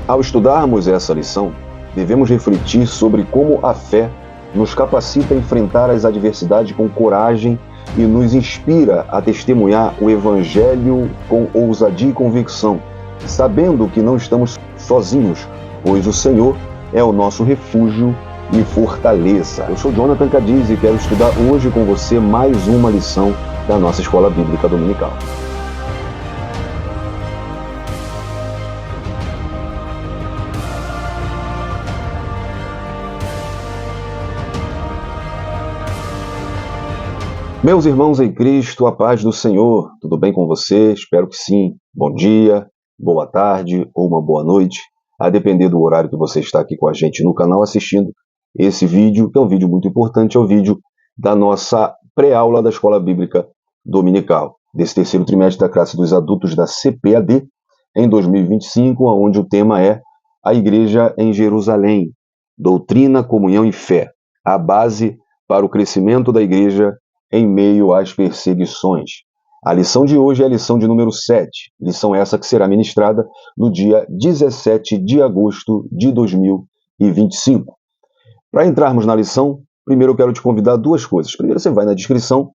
Ao estudarmos essa lição, devemos refletir sobre como a fé nos capacita a enfrentar as adversidades com coragem e nos inspira a testemunhar o Evangelho com ousadia e convicção, sabendo que não estamos sozinhos, pois o Senhor é o nosso refúgio e fortaleza. Eu sou Jonathan Cadiz e quero estudar hoje com você mais uma lição da nossa Escola Bíblica Dominical. Meus irmãos em Cristo, a paz do Senhor, tudo bem com você? Espero que sim. Bom dia, boa tarde ou uma boa noite, a depender do horário que você está aqui com a gente no canal assistindo esse vídeo, que é um vídeo muito importante, é o vídeo da nossa pré-aula da Escola Bíblica Dominical, desse terceiro trimestre da classe dos adultos da CPAD, em 2025, onde o tema é a Igreja em Jerusalém, doutrina, comunhão e fé, a base para o crescimento da Igreja em meio às perseguições. A lição de hoje é a lição de número 7, lição essa que será ministrada no dia 17 de agosto de 2025. Para entrarmos na lição, primeiro eu quero te convidar a duas coisas. Primeiro, você vai na descrição,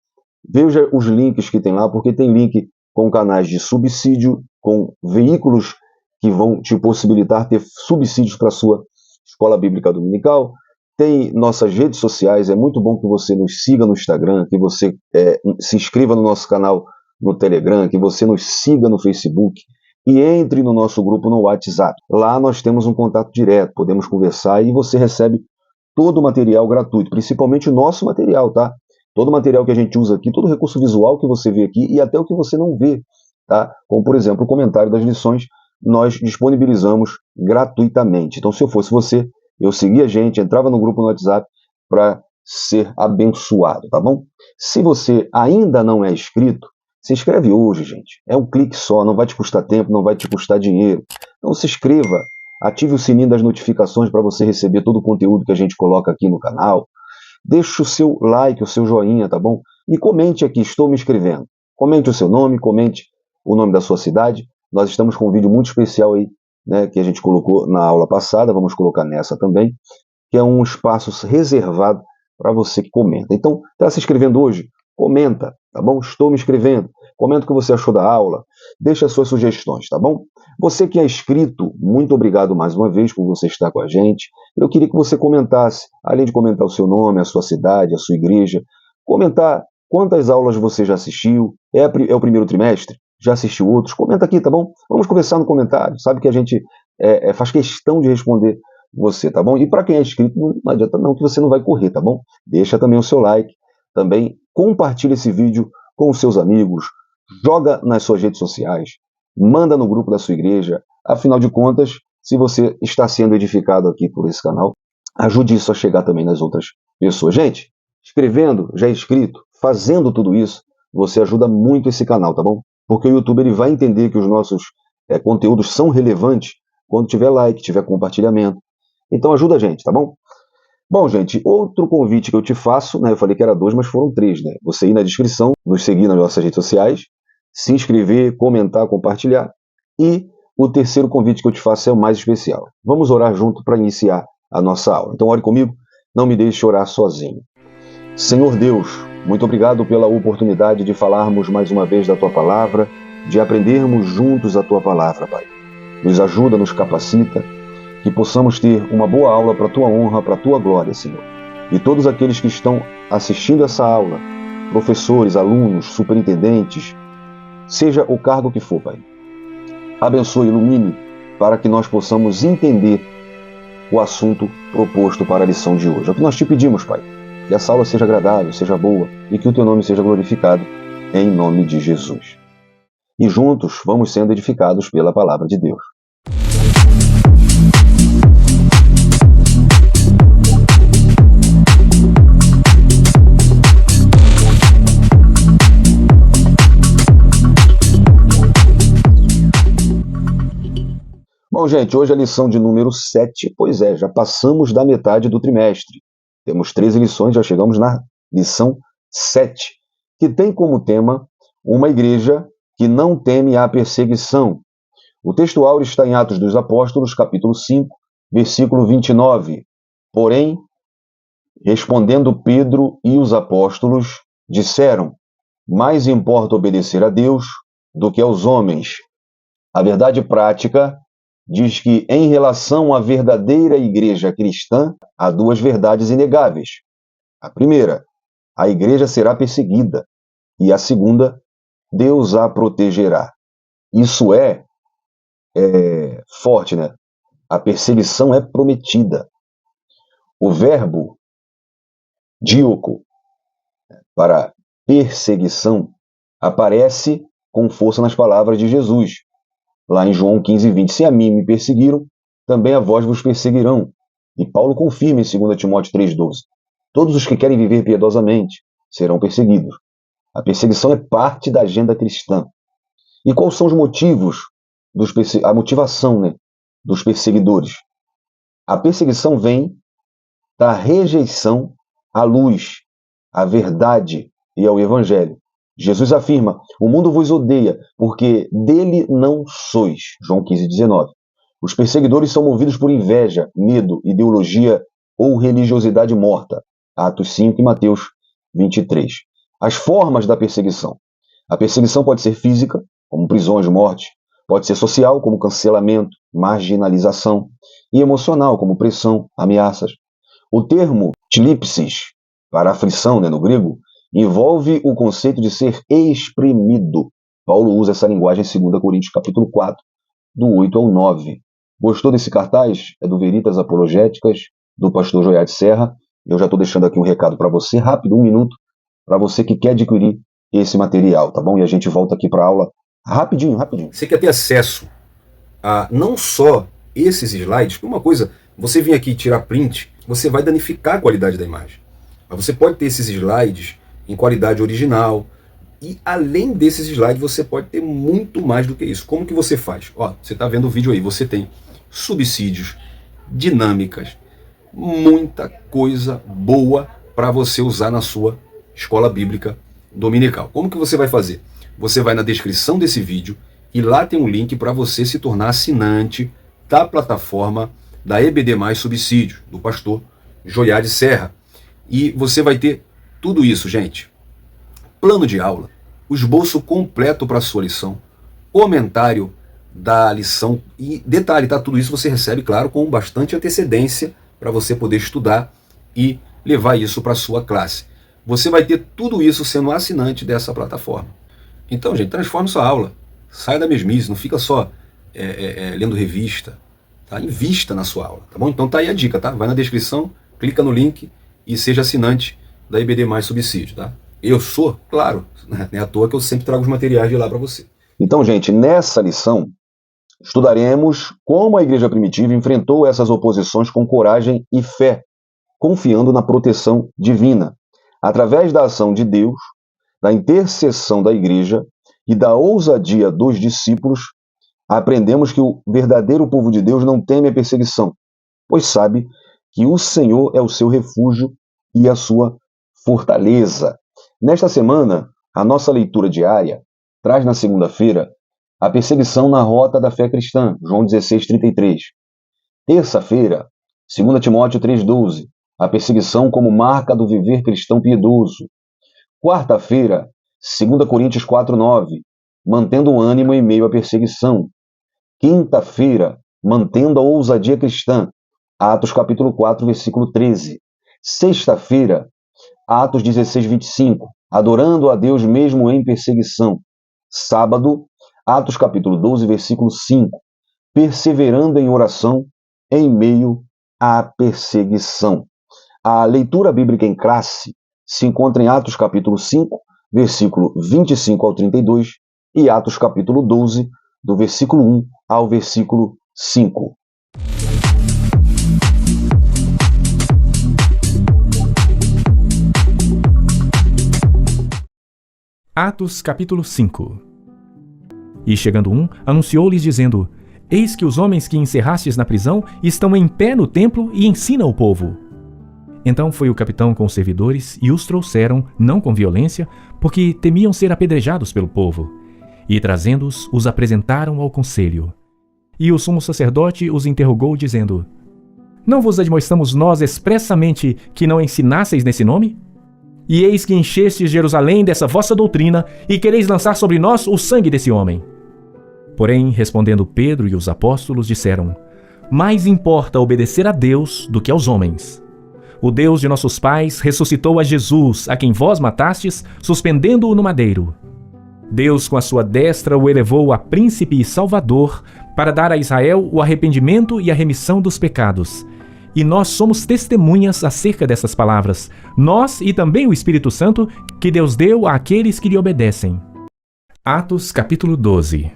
veja os links que tem lá, porque tem link com canais de subsídio, com veículos que vão te possibilitar ter subsídios para a sua Escola Bíblica Dominical. Tem nossas redes sociais, é muito bom que você nos siga no Instagram, que você se inscreva no nosso canal no Telegram, que você nos siga no Facebook e entre no nosso grupo no WhatsApp. Lá nós temos um contato direto, podemos conversar e você recebe todo o material gratuito, principalmente o nosso material, tá? Todo o material que a gente usa aqui, todo o recurso visual que você vê aqui e até o que você não vê, tá? Como, por exemplo, o comentário das lições, nós disponibilizamos gratuitamente. Então, se eu fosse você, eu seguia a gente, entrava no grupo no WhatsApp para ser abençoado, tá bom? Se você ainda não é inscrito, se inscreve hoje, gente. É um clique só, não vai te custar tempo, não vai te custar dinheiro. Então se inscreva, ative o sininho das notificações para você receber todo o conteúdo que a gente coloca aqui no canal. Deixe o seu like, o seu joinha, tá bom? E comente aqui, estou me inscrevendo. Comente o seu nome, comente o nome da sua cidade. Nós estamos com um vídeo muito especial aí, né, que a gente colocou na aula passada, vamos colocar nessa também, que é um espaço reservado para você que comenta. Então, está se inscrevendo hoje? Comenta, tá bom? Estou me inscrevendo. Comenta o que você achou da aula, deixa as suas sugestões, tá bom? Você que é inscrito, muito obrigado mais uma vez por você estar com a gente. Eu queria que você comentasse, além de comentar o seu nome, a sua cidade, a sua igreja, comentar quantas aulas você já assistiu, é o primeiro trimestre? Já assistiu outros? Comenta aqui, tá bom? Vamos conversar no comentário. Sabe que a gente faz questão de responder você, tá bom? E para quem é inscrito, não adianta não que você não vai correr, tá bom? Deixa também o seu like, também compartilha esse vídeo com os seus amigos, joga nas suas redes sociais, manda no grupo da sua igreja. Afinal de contas, se você está sendo edificado aqui por esse canal, ajude isso a chegar também nas outras pessoas. Gente, escrevendo, já é inscrito, fazendo tudo isso, você ajuda muito esse canal, tá bom? Porque o YouTube ele vai entender que os nossos conteúdos são relevantes quando tiver like, tiver compartilhamento. Então ajuda a gente, tá bom? Bom, gente, outro convite que eu te faço, né? Eu falei que era 2, mas foram 3, né? Você ir na descrição, nos seguir nas nossas redes sociais, se inscrever, comentar, compartilhar. E o terceiro convite que eu te faço é o mais especial. Vamos orar junto para iniciar a nossa aula. Então ore comigo, não me deixe orar sozinho. Senhor Deus, muito obrigado pela oportunidade de falarmos mais uma vez da Tua Palavra, de aprendermos juntos a Tua Palavra, Pai. Nos ajuda, nos capacita, que possamos ter uma boa aula para a Tua honra, para a Tua glória, Senhor. E todos aqueles que estão assistindo essa aula, professores, alunos, superintendentes, seja o cargo que for, Pai. Abençoe, ilumine, para que nós possamos entender o assunto proposto para a lição de hoje. É o que nós te pedimos, Pai. Que essa aula seja agradável, seja boa e que o Teu nome seja glorificado, em nome de Jesus. E juntos vamos sendo edificados pela Palavra de Deus. Bom, gente, hoje é a lição de número 7, pois é, já passamos da metade do trimestre. Temos 13 lições, já chegamos na lição 7, que tem como tema uma igreja que não teme a perseguição, O texto áureo está em Atos dos Apóstolos, capítulo 5, versículo 29. Porém, respondendo Pedro e os apóstolos, disseram: mais importa obedecer a Deus do que aos homens. A verdade prática diz que, em relação à verdadeira igreja cristã, há duas verdades inegáveis. A primeira, a igreja será perseguida. E a segunda, Deus a protegerá. Isso é forte, né? A perseguição é prometida. O verbo díoco, para perseguição, aparece com força nas palavras de Jesus, lá em João 15:20. Se a mim me perseguiram, também a vós vos perseguirão. E Paulo confirma em 2 Timóteo 3:12. Todos os que querem viver piedosamente serão perseguidos. A perseguição é parte da agenda cristã. E quais são os motivos, a motivação, né, dos perseguidores? A perseguição vem da rejeição à luz, à verdade e ao evangelho. Jesus afirma: o mundo vos odeia, porque dele não sois. João 15:19. Os perseguidores são movidos por inveja, medo, ideologia ou religiosidade morta. Atos 5 e Mateus 23. As formas da perseguição. A perseguição pode ser física, como prisões, morte. Pode ser social, como cancelamento, marginalização. E emocional, como pressão, ameaças. O termo thlipsis, para aflição, né, no grego, envolve o conceito de ser exprimido. Paulo usa essa linguagem em 2 Coríntios capítulo 4, do 8 ao 9. Gostou desse cartaz? É do Veritas Apologéticas, do pastor Joiade Serra. Eu já estou deixando aqui um recado para você, rápido, 1 minuto, para você que quer adquirir esse material, tá bom? E a gente volta aqui para a aula rapidinho. Você quer ter acesso a não só esses slides, porque uma coisa, você vir aqui tirar print, você vai danificar a qualidade da imagem. Mas você pode ter esses slides em qualidade original, e além desses slides você pode ter muito mais do que isso. Como que você faz? Ó, você está vendo o vídeo aí, você tem subsídios, dinâmicas, muita coisa boa para você usar na sua escola bíblica dominical. Como que você vai fazer? Você vai na descrição desse vídeo e lá tem um link para você se tornar assinante da plataforma da EBD Mais Subsídios, do pastor Joiade Serra. E você vai ter tudo isso, gente. Plano de aula, o esboço completo para a sua lição, comentário da lição e detalhe, tá? Tudo isso você recebe, claro, com bastante antecedência para você poder estudar e levar isso para a sua classe. Você vai ter tudo isso sendo assinante dessa plataforma. Então, gente, transforme sua aula. Saia da mesmice, não fica só lendo revista. Tá? Invista na sua aula, tá bom? Então tá aí a dica, tá? Vai na descrição, clica no link e seja assinante da EBD Mais Subsídio, tá? Eu sou, claro, não é à toa que eu sempre trago os materiais de lá para você. Então, gente, nessa lição, estudaremos como a igreja primitiva enfrentou essas oposições com coragem e fé, confiando na proteção divina. Através da ação de Deus, da intercessão da igreja e da ousadia dos discípulos, aprendemos que o verdadeiro povo de Deus não teme a perseguição, pois sabe que o Senhor é o seu refúgio e a sua fortaleza. Nesta semana, a nossa leitura diária traz na segunda-feira a perseguição na rota da fé cristã, João 16:33. Terça-feira, 2 Timóteo 3:12, a perseguição como marca do viver cristão piedoso. Quarta-feira, 2 Coríntios 4:9, mantendo o ânimo em meio à perseguição. Quinta-feira, mantendo a ousadia cristã, Atos capítulo 4, versículo 13. Sexta-feira, Atos 16:25, adorando a Deus mesmo em perseguição. Sábado, Atos capítulo 12, versículo 5, perseverando em oração em meio à perseguição. A leitura bíblica em classe se encontra em Atos capítulo 5, versículo 25 ao 32 e Atos capítulo 12, do versículo 1 ao versículo 5. Atos capítulo 5. E chegando anunciou-lhes dizendo: Eis que os homens que encerrastes na prisão estão em pé no templo e ensinam o povo. Então foi o capitão com os servidores e os trouxeram, não com violência, porque temiam ser apedrejados pelo povo. E trazendo-os, os apresentaram ao conselho. E o sumo sacerdote os interrogou, dizendo: Não vos admoestamos nós expressamente que não ensinasseis nesse nome? E eis que enchestes Jerusalém dessa vossa doutrina, e quereis lançar sobre nós o sangue desse homem. Porém, respondendo Pedro e os apóstolos, disseram: Mais importa obedecer a Deus do que aos homens. O Deus de nossos pais ressuscitou a Jesus, a quem vós matastes, suspendendo-o no madeiro. Deus, com a sua destra, o elevou a príncipe e salvador, para dar a Israel o arrependimento e a remissão dos pecados. E nós somos testemunhas acerca dessas palavras, nós e também o Espírito Santo, que Deus deu àqueles que lhe obedecem. Atos capítulo 12.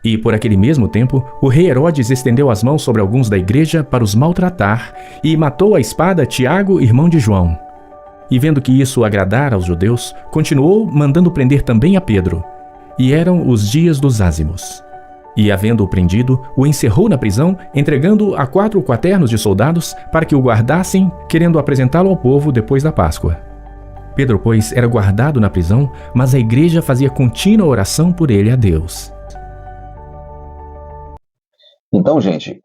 E por aquele mesmo tempo, o rei Herodes estendeu as mãos sobre alguns da igreja para os maltratar, e matou à espada Tiago, irmão de João. E vendo que isso agradara aos judeus, continuou mandando prender também a Pedro. E eram os dias dos ázimos. E, havendo-o prendido, o encerrou na prisão, entregando-o a 4 quaternos de soldados para que o guardassem, querendo apresentá-lo ao povo depois da Páscoa. Pedro, pois, era guardado na prisão, mas a igreja fazia contínua oração por ele a Deus. Então, gente,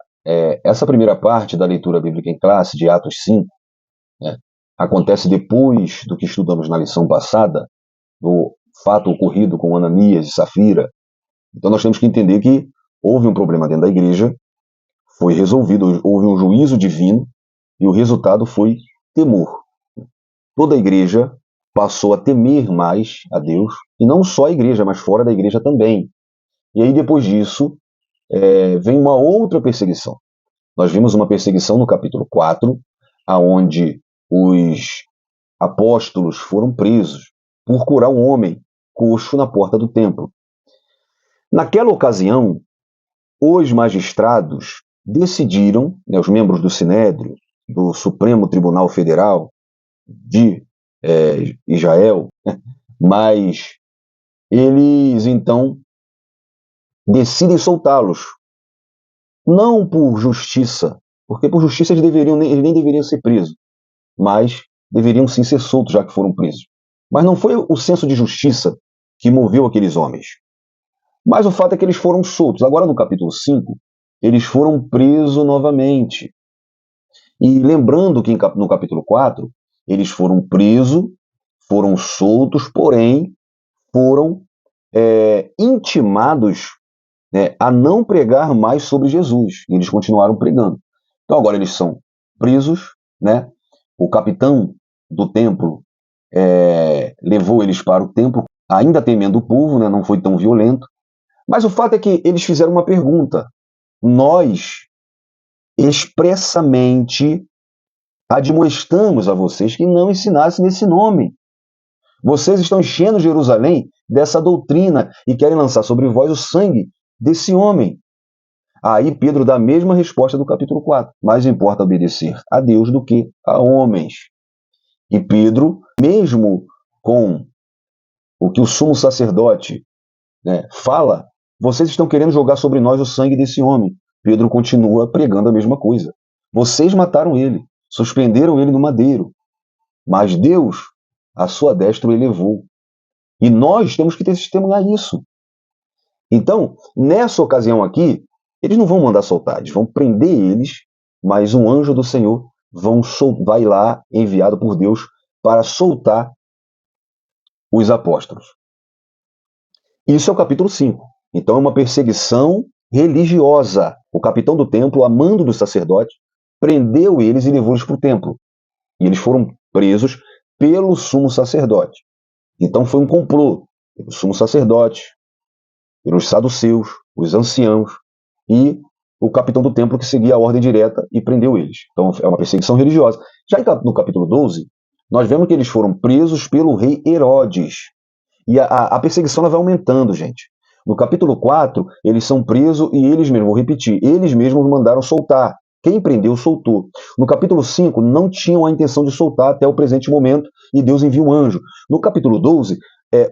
essa primeira parte da leitura bíblica em classe, de Atos 5, né, acontece depois do que estudamos na lição passada, do fato ocorrido com Ananias e Safira. Então nós temos que entender que houve um problema dentro da igreja, foi resolvido, houve um juízo divino, e o resultado foi temor. Toda a igreja passou a temer mais a Deus, e não só a igreja, mas fora da igreja também. E aí depois disso, vem uma outra perseguição. Nós vimos uma perseguição no capítulo 4, onde os apóstolos foram presos por curar um homem coxo na porta do templo. Naquela ocasião, os magistrados decidiram, os membros do Sinédrio, do Supremo Tribunal Federal de Israel, mas eles então decidem soltá-los, não por justiça, porque por justiça eles nem deveriam ser presos, mas deveriam sim ser soltos, já que foram presos. Mas não foi o senso de justiça que moveu aqueles homens. Mas o fato é que eles foram soltos. Agora, no capítulo 5, eles foram presos novamente. E lembrando que no capítulo 4, eles foram presos, foram soltos, porém, foram intimados, a não pregar mais sobre Jesus. E eles continuaram pregando. Então, agora eles são presos, o capitão do templo levou eles para o templo, ainda temendo o povo, não foi tão violento. Mas o fato é que eles fizeram uma pergunta. Nós expressamente admoestamos a vocês que não ensinassem nesse nome. Vocês estão enchendo Jerusalém dessa doutrina e querem lançar sobre vós o sangue desse homem. Aí Pedro dá a mesma resposta do capítulo 4. Mais importa obedecer a Deus do que a homens. E Pedro, mesmo com o que o sumo sacerdote fala, vocês estão querendo jogar sobre nós o sangue desse homem. Pedro continua pregando a mesma coisa. Vocês mataram ele, suspenderam ele no madeiro, mas Deus, a sua destra, o elevou. E nós temos que testemunhar isso. Então, nessa ocasião aqui, eles não vão mandar soltar, eles vão prender eles, mas um anjo do Senhor vai lá, enviado por Deus, para soltar os apóstolos. Isso é o capítulo 5. Então é uma perseguição religiosa. O capitão do templo, a mando do sacerdote, prendeu eles e levou-os para o templo. E eles foram presos pelo sumo sacerdote. Então foi um complô pelo sumo sacerdote, pelos saduceus, os anciãos e o capitão do templo que seguia a ordem direta e prendeu eles. Então é uma perseguição religiosa. Já no capítulo 12, nós vemos que eles foram presos pelo rei Herodes. E a perseguição vai aumentando, gente. No capítulo 4, eles são presos e eles mesmos, vou repetir, eles mesmos mandaram soltar. Quem prendeu, soltou. No capítulo 5, não tinham a intenção de soltar até o presente momento e Deus envia um anjo. No capítulo 12,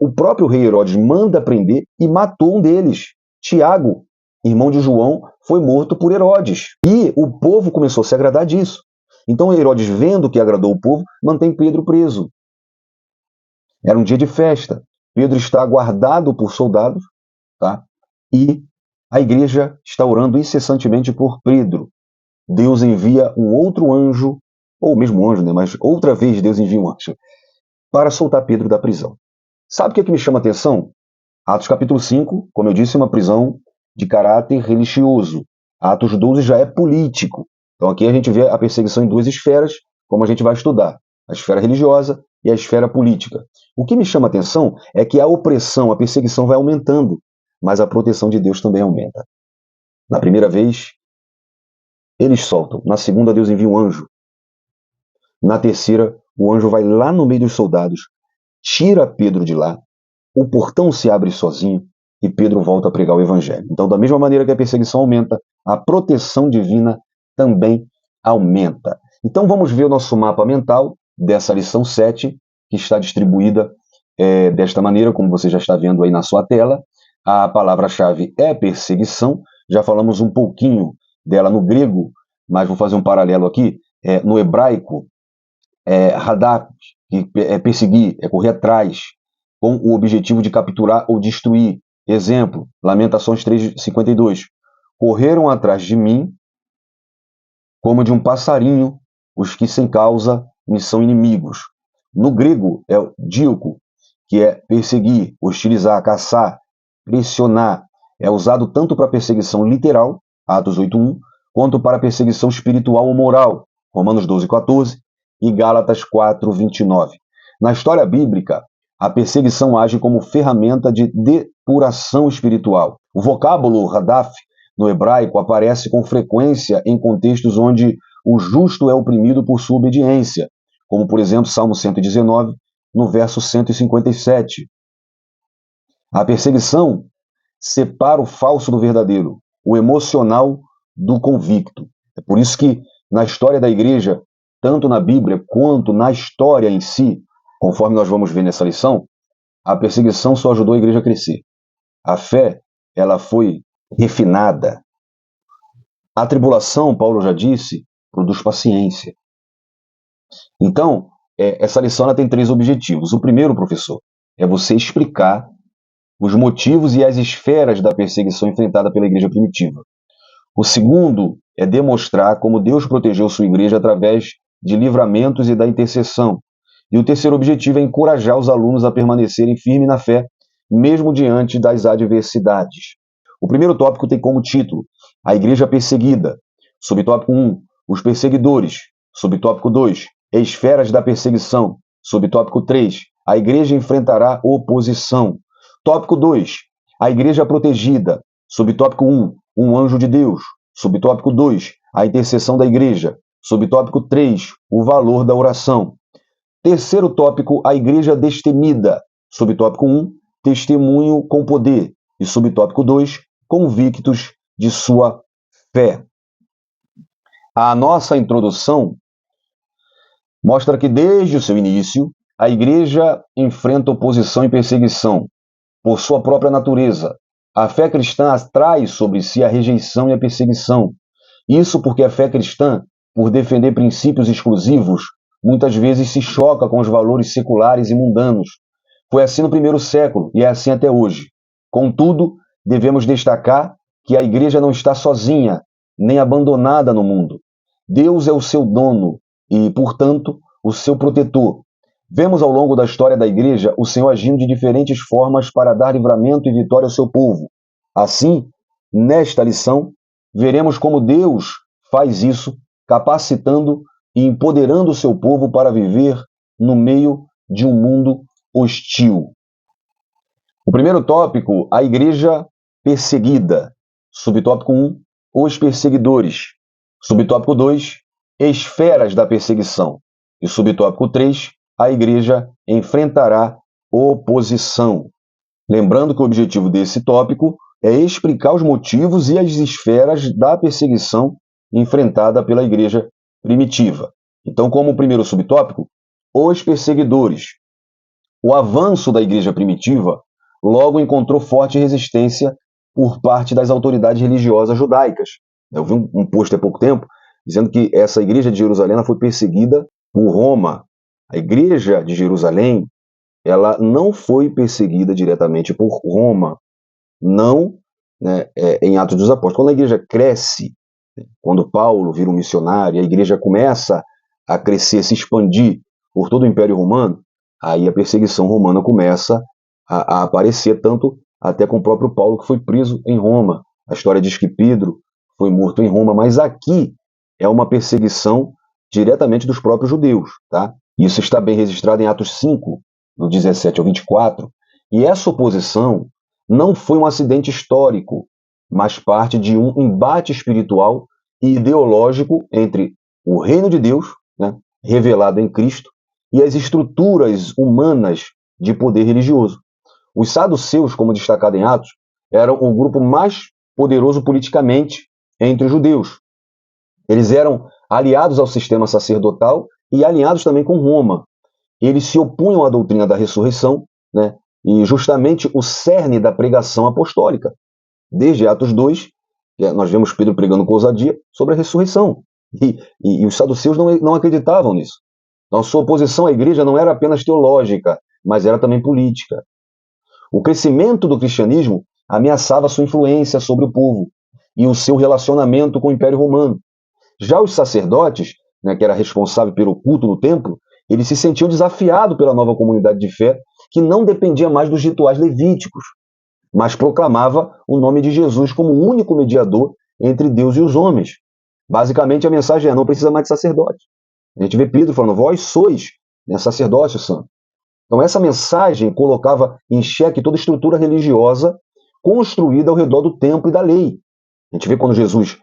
o próprio rei Herodes manda prender e matou um deles. Tiago, irmão de João, foi morto por Herodes. E o povo começou a se agradar disso. Então Herodes, vendo que agradou o povo, mantém Pedro preso. Era um dia de festa. Pedro está guardado por soldados, tá? E a igreja está orando incessantemente por Pedro. Deus envia um outro anjo, ou mesmo anjo, né? Mas outra vez Deus envia um anjo, para soltar Pedro da prisão. Sabe o que me chama a atenção? Atos capítulo 5, como eu disse, é uma prisão de caráter religioso. Atos 12 já é político. Então aqui a gente vê a perseguição em duas esferas, como a gente vai estudar. A esfera religiosa e a esfera política. O que me chama a atenção é que a opressão, a perseguição vai aumentando, mas a proteção de Deus também aumenta. Na primeira vez, eles soltam. Na segunda, Deus envia um anjo. Na terceira, o anjo vai lá no meio dos soldados, tira Pedro de lá, o portão se abre sozinho e Pedro volta a pregar o evangelho. Então, da mesma maneira que a perseguição aumenta, a proteção divina também aumenta. Então, vamos ver o nosso mapa mental dessa lição 7, que está distribuída desta maneira, como você já está vendo aí na sua tela. A palavra-chave é perseguição. Já falamos um pouquinho dela no grego, mas vou fazer um paralelo aqui. No hebraico, radar, que é perseguir, é correr atrás, com o objetivo de capturar ou destruir. Exemplo, Lamentações 3:52. Correram atrás de mim como de um passarinho os que sem causa me são inimigos. No grego é o díoco, que é perseguir, hostilizar, caçar, pressionar. É usado tanto para perseguição literal, Atos 8:1, quanto para perseguição espiritual ou moral, Romanos 12:14 e Gálatas 4:29. Na história bíblica, a perseguição age como ferramenta de depuração espiritual. O vocábulo radaf, no hebraico, aparece com frequência em contextos onde o justo é oprimido por sua obediência, como, por exemplo, Salmo 119, no verso 157. A perseguição separa o falso do verdadeiro, o emocional do convicto. É por isso que, na história da igreja, tanto na Bíblia quanto na história em si, conforme nós vamos ver nessa lição, a perseguição só ajudou a igreja a crescer. A fé, ela foi refinada. A tribulação, Paulo já disse, produz paciência. Então, essa lição ela tem 3 objetivos. O primeiro, professor, é você explicar os motivos e as esferas da perseguição enfrentada pela igreja primitiva. O segundo é demonstrar como Deus protegeu sua igreja através de livramentos e da intercessão. E o terceiro objetivo é encorajar os alunos a permanecerem firmes na fé, mesmo diante das adversidades. O primeiro tópico tem como título a igreja perseguida. Subtópico 1, os perseguidores. Subtópico 2, esferas da perseguição. Subtópico 3, a igreja enfrentará oposição. Tópico 2, a igreja protegida. Subtópico 1, um anjo de Deus. Subtópico 2, a intercessão da igreja. Subtópico 3, o valor da oração. Terceiro tópico, a igreja destemida. Subtópico 1, testemunho com poder. E subtópico 2, convictos de sua fé. A nossa introdução mostra que desde o seu início, a igreja enfrenta oposição e perseguição por sua própria natureza. A fé cristã atrai sobre si a rejeição e a perseguição. Isso porque a fé cristã, por defender princípios exclusivos, muitas vezes se choca com os valores seculares e mundanos. Foi assim no primeiro século e é assim até hoje. Contudo, devemos destacar que a igreja não está sozinha, nem abandonada no mundo. Deus é o seu dono e, portanto, o seu protetor. Vemos ao longo da história da igreja o Senhor agindo de diferentes formas para dar livramento e vitória ao seu povo. Assim, nesta lição, veremos como Deus faz isso, capacitando e empoderando o seu povo para viver no meio de um mundo hostil. O primeiro tópico, a igreja perseguida. Subtópico 1, os perseguidores. Subtópico 2, esferas da perseguição. E subtópico 3, a igreja enfrentará oposição. Lembrando que o objetivo desse tópico é explicar os motivos e as esferas da perseguição enfrentada pela igreja primitiva. Então, como primeiro subtópico, os perseguidores. O avanço da igreja primitiva logo encontrou forte resistência por parte das autoridades religiosas judaicas. Eu vi um post há pouco tempo dizendo que essa igreja de Jerusalém foi perseguida por Roma. A igreja de Jerusalém, ela não foi perseguida diretamente por Roma. Não né, em Atos dos Apóstolos. Quando a igreja cresce, quando Paulo vira um missionário, a igreja começa a crescer, se expandir por todo o Império Romano, aí a perseguição romana começa a aparecer, tanto até com o próprio Paulo, que foi preso em Roma. A história diz que Pedro foi morto em Roma, mas aqui é uma perseguição diretamente dos próprios judeus, tá? Isso está bem registrado em Atos 5, do 17 ao 24, e essa oposição não foi um acidente histórico, mas parte de um embate espiritual e ideológico entre o reino de Deus, né, revelado em Cristo, e as estruturas humanas de poder religioso. Os saduceus, como destacado em Atos, eram o grupo mais poderoso politicamente entre os judeus. Eles eram aliados ao sistema sacerdotal e alinhados também com Roma. Eles se opunham à doutrina da ressurreição, né, e justamente o cerne da pregação apostólica. Desde Atos 2, nós vemos Pedro pregando com ousadia sobre a ressurreição. E os saduceus não acreditavam nisso. Então, sua oposição à igreja não era apenas teológica, mas era também política. O crescimento do cristianismo ameaçava sua influência sobre o povo e o seu relacionamento com o Império Romano. Já os sacerdotes, né, que era responsável pelo culto no templo, eles se sentiam desafiados pela nova comunidade de fé, que não dependia mais dos rituais levíticos, mas proclamava o nome de Jesus como o único mediador entre Deus e os homens. Basicamente, a mensagem é: não precisa mais de sacerdote. A gente vê Pedro falando: vós sois, né, sacerdócio santo. Então, essa mensagem colocava em xeque toda a estrutura religiosa construída ao redor do templo e da lei. A gente vê quando Jesus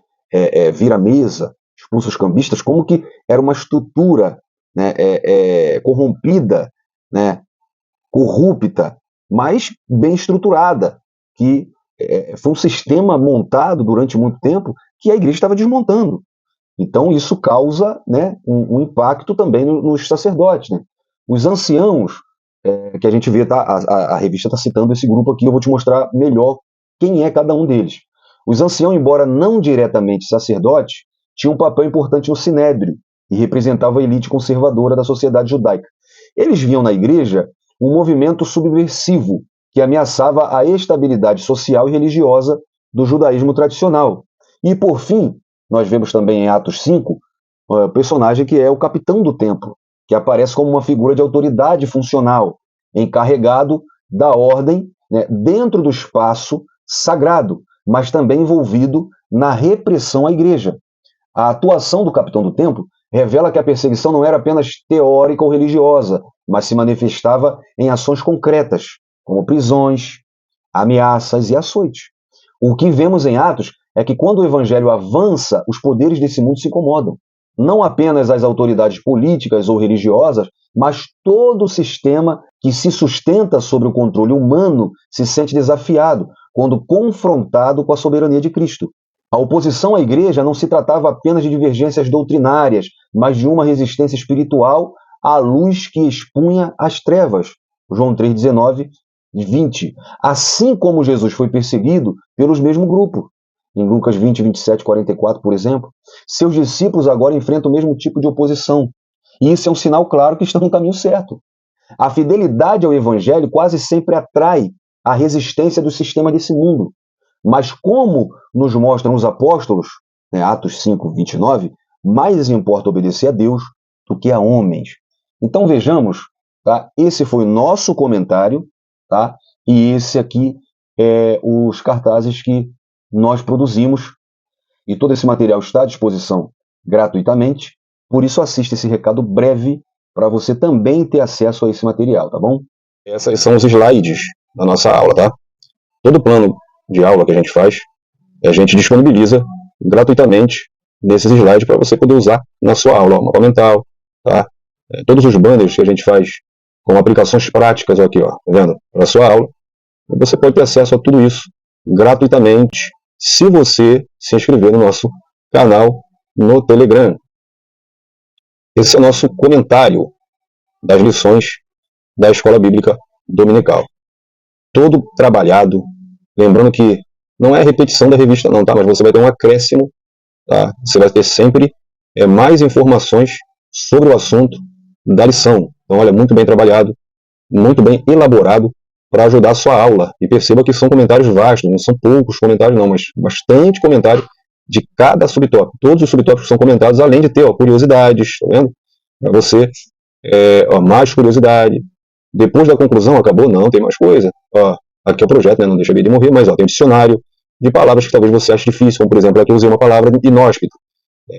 vira a mesa, expulsa os cambistas, como que era uma estrutura, né, corrompida, né, corrupta, mas bem estruturada, que foi um sistema montado durante muito tempo que a igreja estava desmontando. Então isso causa, né, um impacto também nos sacerdotes, né? Os anciãos, que a gente vê, tá, a revista está citando esse grupo aqui, eu vou te mostrar melhor quem é cada um deles. Os anciãos, embora não diretamente sacerdotes, tinham um papel importante no Sinédrio e representavam a elite conservadora da sociedade judaica. Eles viam na igreja um movimento subversivo que ameaçava a estabilidade social e religiosa do judaísmo tradicional. E, por fim, nós vemos também em Atos 5, o personagem que é o capitão do templo, que aparece como uma figura de autoridade funcional, encarregado da ordem, né, dentro do espaço sagrado, mas também envolvido na repressão à igreja. A atuação do capitão do templo revela que a perseguição não era apenas teórica ou religiosa, mas se manifestava em ações concretas, como prisões, ameaças e açoites. O que vemos em Atos é que quando o evangelho avança, os poderes desse mundo se incomodam. Não apenas as autoridades políticas ou religiosas, mas todo o sistema que se sustenta sobre o controle humano se sente desafiado quando confrontado com a soberania de Cristo. A oposição à igreja não se tratava apenas de divergências doutrinárias, mas de uma resistência espiritual à luz que expunha as trevas. João 3,19 e 20. Assim como Jesus foi perseguido pelos mesmos grupos. Em Lucas 20, 27, 44, por exemplo, seus discípulos agora enfrentam o mesmo tipo de oposição. E isso é um sinal claro que estão no caminho certo. A fidelidade ao evangelho quase sempre atrai a resistência do sistema desse mundo. Mas como nos mostram os apóstolos, né, Atos 5, 29, mais importa obedecer a Deus do que a homens. Então vejamos, tá? Esse foi o nosso comentário, tá? E esse aqui é os cartazes que nós produzimos. E todo esse material está à disposição gratuitamente. Por isso assista esse recado breve para você também ter acesso a esse material, tá bom? Esses são os slides da nossa aula, tá? Todo plano de aula que a gente faz, a gente disponibiliza gratuitamente nesses slides para você poder usar na sua aula, mapa mental, tá? Todos os banners que a gente faz com aplicações práticas aqui, ó, tá vendo? Para a sua aula, você pode ter acesso a tudo isso gratuitamente se você se inscrever no nosso canal no Telegram. Esse é o nosso comentário das lições da Escola Bíblica Dominical. Todo trabalhado, lembrando que não é repetição da revista não, tá? Mas você vai ter um acréscimo, tá? Você vai ter sempre mais informações sobre o assunto da lição. Então, olha, muito bem trabalhado, muito bem elaborado, para ajudar a sua aula. E perceba que são comentários vastos, não são poucos comentários não, mas bastante comentário de cada subtópico. Todos os subtópicos são comentados, além de ter curiosidades, tá vendo? Para você, mais curiosidade. Depois da conclusão, acabou? Não, tem mais coisa. Aqui é o projeto, né? Não deixa a vida morrer, mas tem um dicionário de palavras que talvez você ache difícil, como por exemplo, aqui eu usei uma palavra inóspito,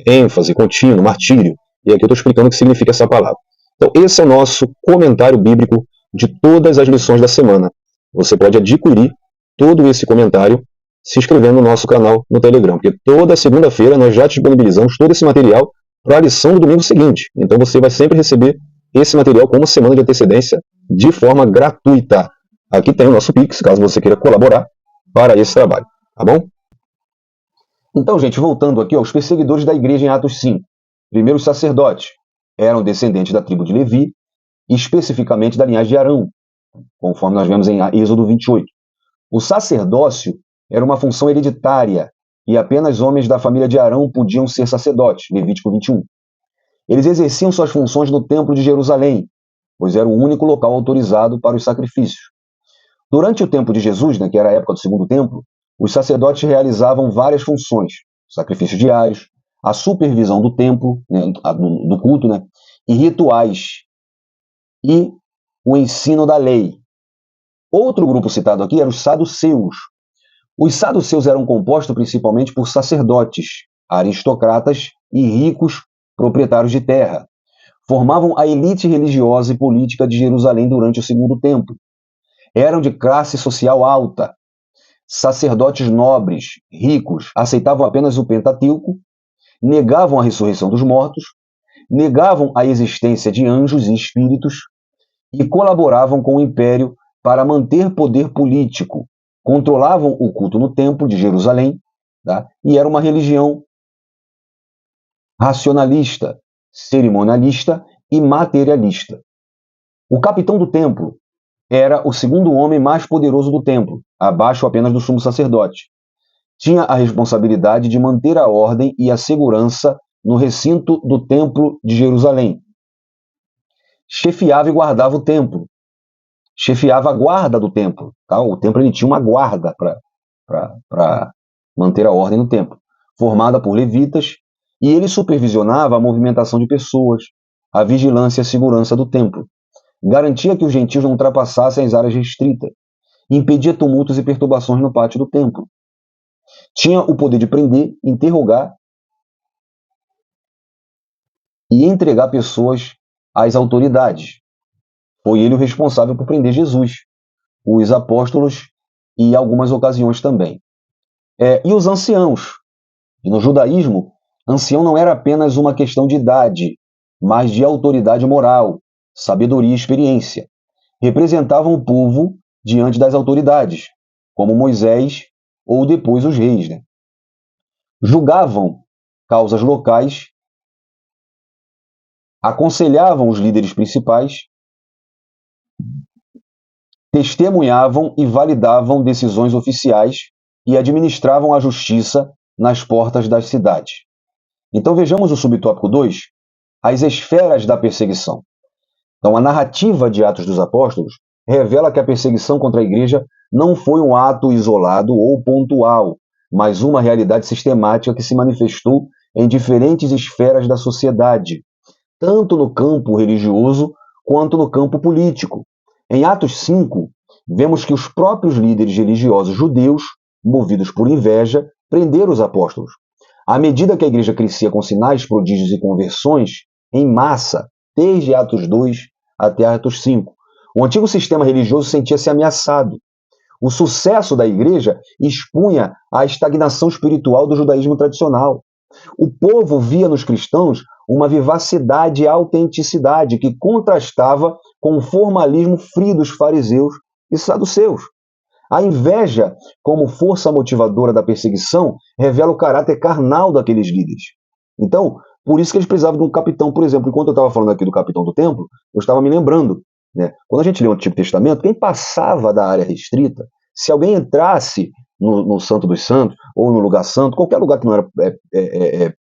ênfase, contínuo, martírio, e aqui eu estou explicando o que significa essa palavra. Então, esse é o nosso comentário bíblico de todas as lições da semana. Você pode adquirir todo esse comentário se inscrevendo no nosso canal no Telegram, porque toda segunda-feira nós já disponibilizamos todo esse material para a lição do domingo seguinte. Então você vai sempre receber esse material com uma semana de antecedência de forma gratuita. Aqui tem o nosso Pix, caso você queira colaborar para esse trabalho, tá bom? Então, gente, voltando aqui, os perseguidores da igreja em Atos 5. Primeiro, os sacerdotes eram descendentes da tribo de Levi, especificamente da linhagem de Arão, conforme nós vemos em Êxodo 28. O sacerdócio era uma função hereditária e apenas homens da família de Arão podiam ser sacerdotes, Levítico 21. Eles exerciam suas funções no templo de Jerusalém, pois era o único local autorizado para os sacrifícios. Durante o tempo de Jesus, que era a época do segundo templo, os sacerdotes realizavam várias funções, sacrifícios diários, a supervisão do templo, do culto, e rituais, e o ensino da lei. Outro grupo citado aqui era os saduceus. Os saduceus eram compostos principalmente por sacerdotes, aristocratas e ricos proprietários de terra. Formavam a elite religiosa e política de Jerusalém durante o segundo templo. Eram de classe social alta. Sacerdotes nobres, ricos, aceitavam apenas o Pentateuco, negavam a ressurreição dos mortos, negavam a existência de anjos e espíritos e colaboravam com o império para manter poder político. Controlavam o culto no templo de Jerusalém, e era uma religião racionalista, cerimonialista e materialista. O capitão do templo era o segundo homem mais poderoso do templo, abaixo apenas do sumo sacerdote. Tinha a responsabilidade de manter a ordem e a segurança no recinto do templo de Jerusalém. Chefiava e guardava o templo. Chefiava a guarda do templo. O templo ele tinha uma guarda para manter a ordem no templo, formada por levitas, e ele supervisionava a movimentação de pessoas, a vigilância e a segurança do templo. Garantia que os gentios não ultrapassassem as áreas restritas. Impedia tumultos e perturbações no pátio do templo. Tinha o poder de prender, interrogar e entregar pessoas às autoridades. Foi ele o responsável por prender Jesus, os apóstolos e em algumas ocasiões também. E os anciãos. E no judaísmo, ancião não era apenas uma questão de idade, mas de autoridade moral, sabedoria e experiência. Representavam o povo diante das autoridades, como Moisés ou depois os reis. Julgavam causas locais, aconselhavam os líderes principais, testemunhavam e validavam decisões oficiais e administravam a justiça nas portas das cidades. Então vejamos o subtópico 2, as esferas da perseguição. Então a narrativa de Atos dos Apóstolos revela que a perseguição contra a igreja não foi um ato isolado ou pontual, mas uma realidade sistemática que se manifestou em diferentes esferas da sociedade, tanto no campo religioso quanto no campo político. Em Atos 5, vemos que os próprios líderes religiosos judeus, movidos por inveja, prenderam os apóstolos. À medida que a igreja crescia com sinais, prodígios e conversões, em massa, desde Atos 2 até Atos 5, o antigo sistema religioso sentia-se ameaçado. O sucesso da igreja expunha a estagnação espiritual do judaísmo tradicional. O povo via nos cristãos uma vivacidade e autenticidade que contrastava com o formalismo frio dos fariseus e saduceus. A inveja, como força motivadora da perseguição, revela o caráter carnal daqueles líderes. Então, por isso que eles precisavam de um capitão. Por exemplo, enquanto eu estava falando aqui do capitão do templo, eu estava me lembrando, quando a gente lê o Antigo Testamento, quem passava da área restrita, se alguém entrasse no Santo dos Santos, ou no lugar santo, qualquer lugar que não era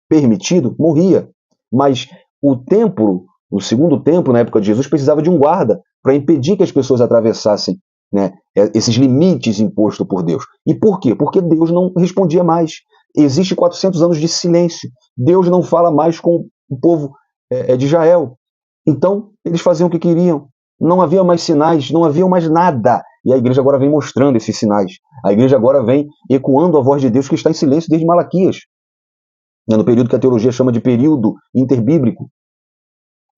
permitido, morria. Mas o templo, o segundo templo, na época de Jesus, precisava de um guarda para impedir que as pessoas atravessassem né, esses limites impostos por Deus. E por quê? Porque Deus não respondia mais. Existe 400 anos de silêncio. Deus não fala mais com o povo de Israel. Então, eles faziam o que queriam. Não havia mais sinais, não havia mais nada. E a igreja agora vem mostrando esses sinais. A igreja agora vem ecoando a voz de Deus que está em silêncio desde Malaquias, no período que a teologia chama de período interbíblico.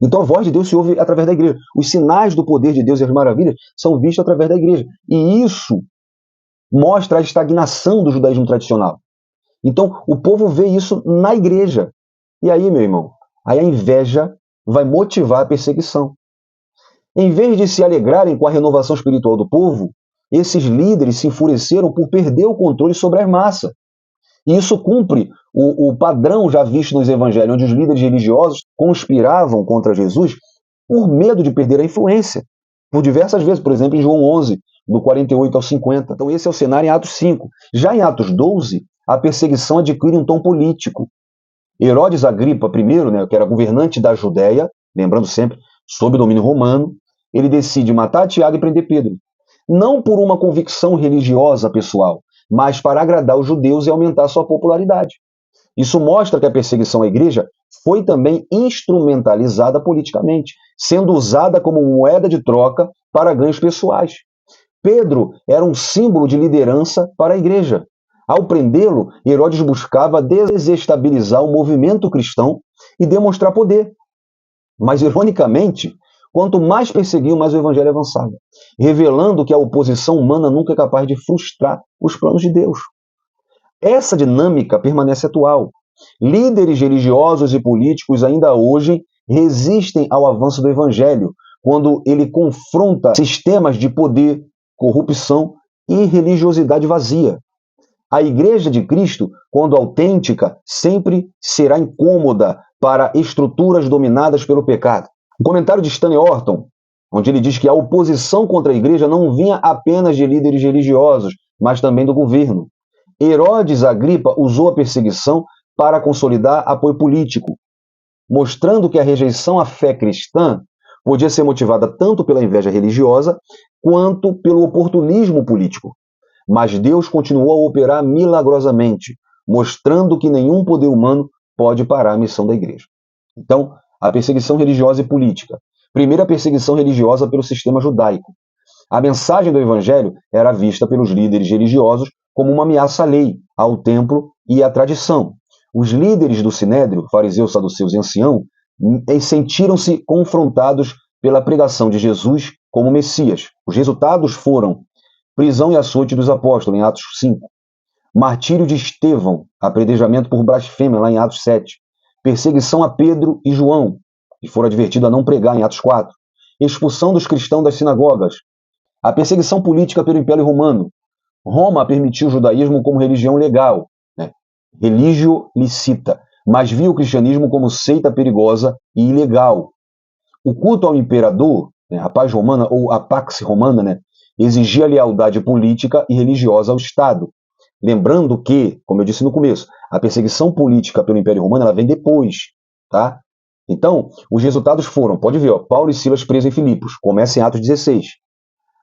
Então a voz de Deus se ouve através da igreja. Os sinais do poder de Deus e as maravilhas são vistos através da igreja. E isso mostra a estagnação do judaísmo tradicional. Então o povo vê isso na igreja. E aí, meu irmão, aí a inveja vai motivar a perseguição. Em vez de se alegrarem com a renovação espiritual do povo, esses líderes se enfureceram por perder o controle sobre a massa. E isso cumpre o padrão já visto nos evangelhos, onde os líderes religiosos conspiravam contra Jesus por medo de perder a influência. Por diversas vezes, por exemplo, em João 11, do 48 ao 50. Então esse é o cenário em Atos 5. Já em Atos 12, a perseguição adquire um tom político. Herodes Agripa I, né, que era governante da Judéia, lembrando sempre, sob domínio romano, ele decide matar Tiago e prender Pedro. Não por uma convicção religiosa pessoal, mas para agradar os judeus e aumentar sua popularidade. Isso mostra que a perseguição à igreja foi também instrumentalizada politicamente, sendo usada como moeda de troca para ganhos pessoais. Pedro era um símbolo de liderança para a igreja. Ao prendê-lo, Herodes buscava desestabilizar o movimento cristão e demonstrar poder. Mas, ironicamente, quanto mais perseguiam, mais o evangelho avançava, revelando que a oposição humana nunca é capaz de frustrar os planos de Deus. Essa dinâmica permanece atual. Líderes religiosos e políticos ainda hoje resistem ao avanço do evangelho, quando ele confronta sistemas de poder, corrupção e religiosidade vazia. A Igreja de Cristo, quando autêntica, sempre será incômoda para estruturas dominadas pelo pecado. O comentário de Stanley Orton, onde ele diz que a oposição contra a igreja não vinha apenas de líderes religiosos, mas também do governo. Herodes Agripa usou a perseguição para consolidar apoio político, mostrando que a rejeição à fé cristã podia ser motivada tanto pela inveja religiosa quanto pelo oportunismo político. Mas Deus continuou a operar milagrosamente, mostrando que nenhum poder humano pode parar a missão da igreja. Então, a perseguição religiosa e política. Primeiro, a perseguição religiosa pelo sistema judaico. A mensagem do evangelho era vista pelos líderes religiosos como uma ameaça à lei, ao templo e à tradição. Os líderes do Sinédrio, fariseus, saduceus e anciãos, sentiram-se confrontados pela pregação de Jesus como Messias. Os resultados foram prisão e açoite dos apóstolos, em Atos 5. Martírio de Estevão, apedrejamento por blasfêmia, lá em Atos 7. Perseguição a Pedro e João, que foram advertidos a não pregar, em Atos 4. Expulsão dos cristãos das sinagogas. A perseguição política pelo Império Romano. Roma permitiu o judaísmo como religião legal, né? Religio licita, mas via o cristianismo como seita perigosa e ilegal. O culto ao imperador, né, a paz romana ou a pax romana, né, exigia lealdade política e religiosa ao Estado. Lembrando que, como eu disse no começo, a perseguição política pelo Império Romano ela vem depois, tá? Então, os resultados foram, pode ver, ó, Paulo e Silas presos em Filipos, começa em Atos 16.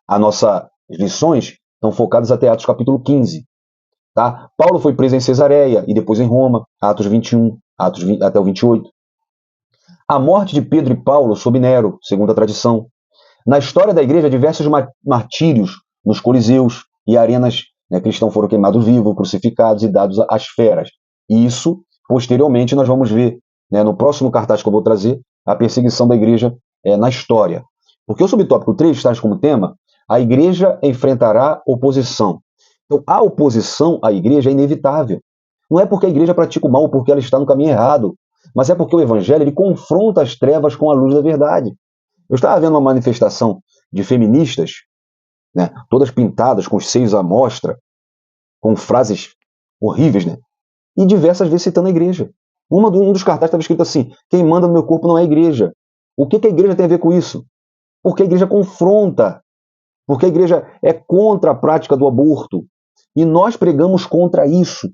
As nossas lições estão focadas até Atos capítulo 15. Tá? Paulo foi preso em Cesareia e depois em Roma, Atos 21, Atos 20, até o 28. A morte de Pedro e Paulo sob Nero, segundo a tradição. Na história da igreja, diversos martírios nos coliseus e arenas, né, cristãos foram queimados vivos, crucificados e dados às feras. E isso, posteriormente, nós vamos ver, né, no próximo cartaz que eu vou trazer, a perseguição da igreja na história. Porque o subtópico 3 traz como tema: a igreja enfrentará oposição. Então, a oposição à igreja é inevitável. Não é porque a igreja pratica o mal ou porque ela está no caminho errado, mas é porque o evangelho ele confronta as trevas com a luz da verdade. Eu estava vendo uma manifestação de feministas, né, todas pintadas com os seios à mostra, com frases horríveis, né, e diversas vezes citando a igreja. Um dos cartazes estava escrito assim: quem manda no meu corpo não é a igreja. O que a igreja tem a ver com isso? Porque a igreja confronta. Porque a igreja é contra a prática do aborto. E nós pregamos contra isso.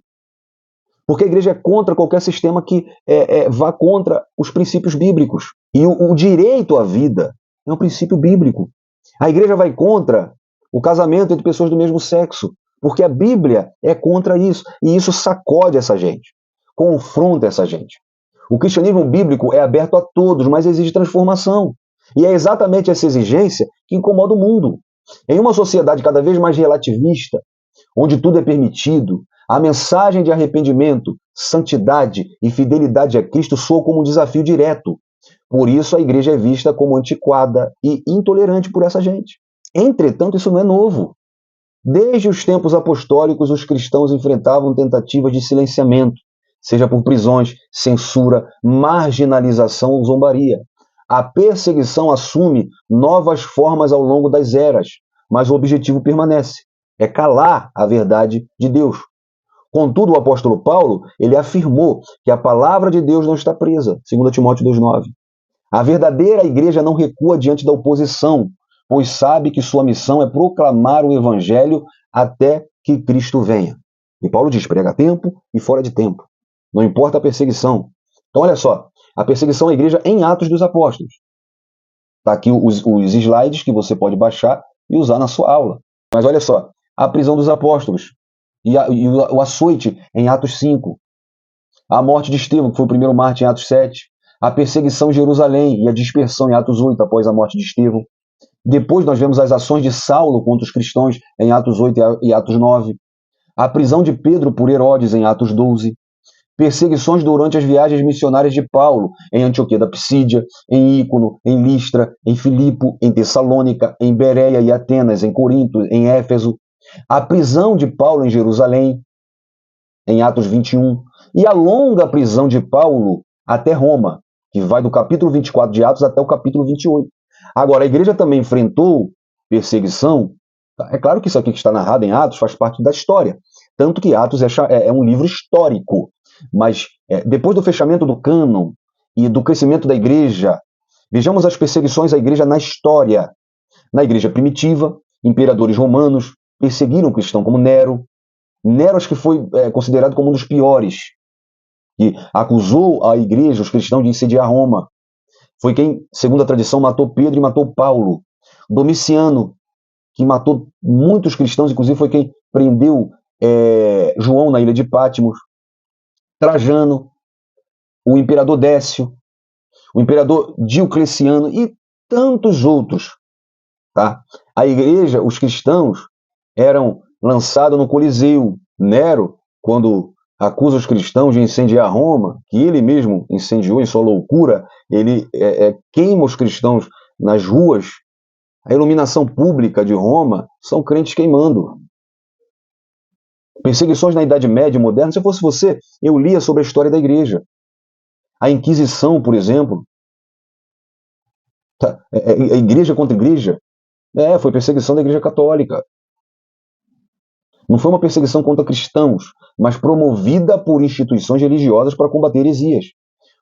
Porque a igreja é contra qualquer sistema que vá contra os princípios bíblicos. E o direito à vida é um princípio bíblico. A igreja vai contra o casamento entre pessoas do mesmo sexo, porque a Bíblia é contra isso, e isso sacode essa gente, confronta essa gente. O cristianismo bíblico é aberto a todos, mas exige transformação. E é exatamente essa exigência que incomoda o mundo. Em uma sociedade cada vez mais relativista, onde tudo é permitido, a mensagem de arrependimento, santidade e fidelidade a Cristo soa como um desafio direto. Por isso a igreja é vista como antiquada e intolerante por essa gente. Entretanto, isso não é novo. Desde os tempos apostólicos, os cristãos enfrentavam tentativas de silenciamento, seja por prisões, censura, marginalização ou zombaria. A perseguição assume novas formas ao longo das eras, mas o objetivo permanece, é calar a verdade de Deus. Contudo, o apóstolo Paulo, ele afirmou que a palavra de Deus não está presa, 2 Timóteo 2,9. A verdadeira igreja não recua diante da oposição, pois sabe que sua missão é proclamar o evangelho até que Cristo venha. E Paulo diz, prega a tempo e fora de tempo. Não importa a perseguição. Então, olha só, a perseguição à igreja em Atos dos Apóstolos. Está aqui os slides que você pode baixar e usar na sua aula. Mas olha só, a prisão dos apóstolos e o açoite em Atos 5. A morte de Estevão, que foi o primeiro mártir em Atos 7. A perseguição em Jerusalém e a dispersão em Atos 8, após a morte de Estevão. Depois nós vemos as ações de Saulo contra os cristãos em Atos 8 e Atos 9. A prisão de Pedro por Herodes em Atos 12. Perseguições durante as viagens missionárias de Paulo em Antioquia da Psídia, em Ícono, em Listra, em Filipo, em Tessalônica, em Bereia e Atenas, em Corinto, em Éfeso. A prisão de Paulo em Jerusalém, em Atos 21. E a longa prisão de Paulo até Roma, que vai do capítulo 24 de Atos até o capítulo 28. Agora, a igreja também enfrentou perseguição. É claro que isso aqui que está narrado em Atos faz parte da história. Tanto que Atos é um livro histórico. Mas depois do fechamento do cânon e do crescimento da igreja, vejamos as perseguições à igreja na história. Na igreja primitiva, imperadores romanos perseguiram o cristão, como Nero. Nero acho que foi considerado como um dos piores, que acusou a igreja, os cristãos, de incendiar Roma. Foi quem, segundo a tradição, matou Pedro e matou Paulo. Domiciano, que matou muitos cristãos, inclusive foi quem prendeu João na ilha de Patmos. Trajano, o imperador Décio, o imperador Diocleciano e tantos outros. Tá? A igreja, os cristãos, eram lançados no Coliseu. Nero, quando acusa os cristãos de incendiar Roma, que ele mesmo incendiou em sua loucura, ele queima os cristãos nas ruas. A iluminação pública de Roma são crentes queimando. Perseguições na Idade Média e Moderna, se eu fosse você, eu lia sobre a história da igreja. A Inquisição, por exemplo. A igreja contra igreja. Foi perseguição da igreja católica. Não foi uma perseguição contra cristãos, mas promovida por instituições religiosas para combater heresias.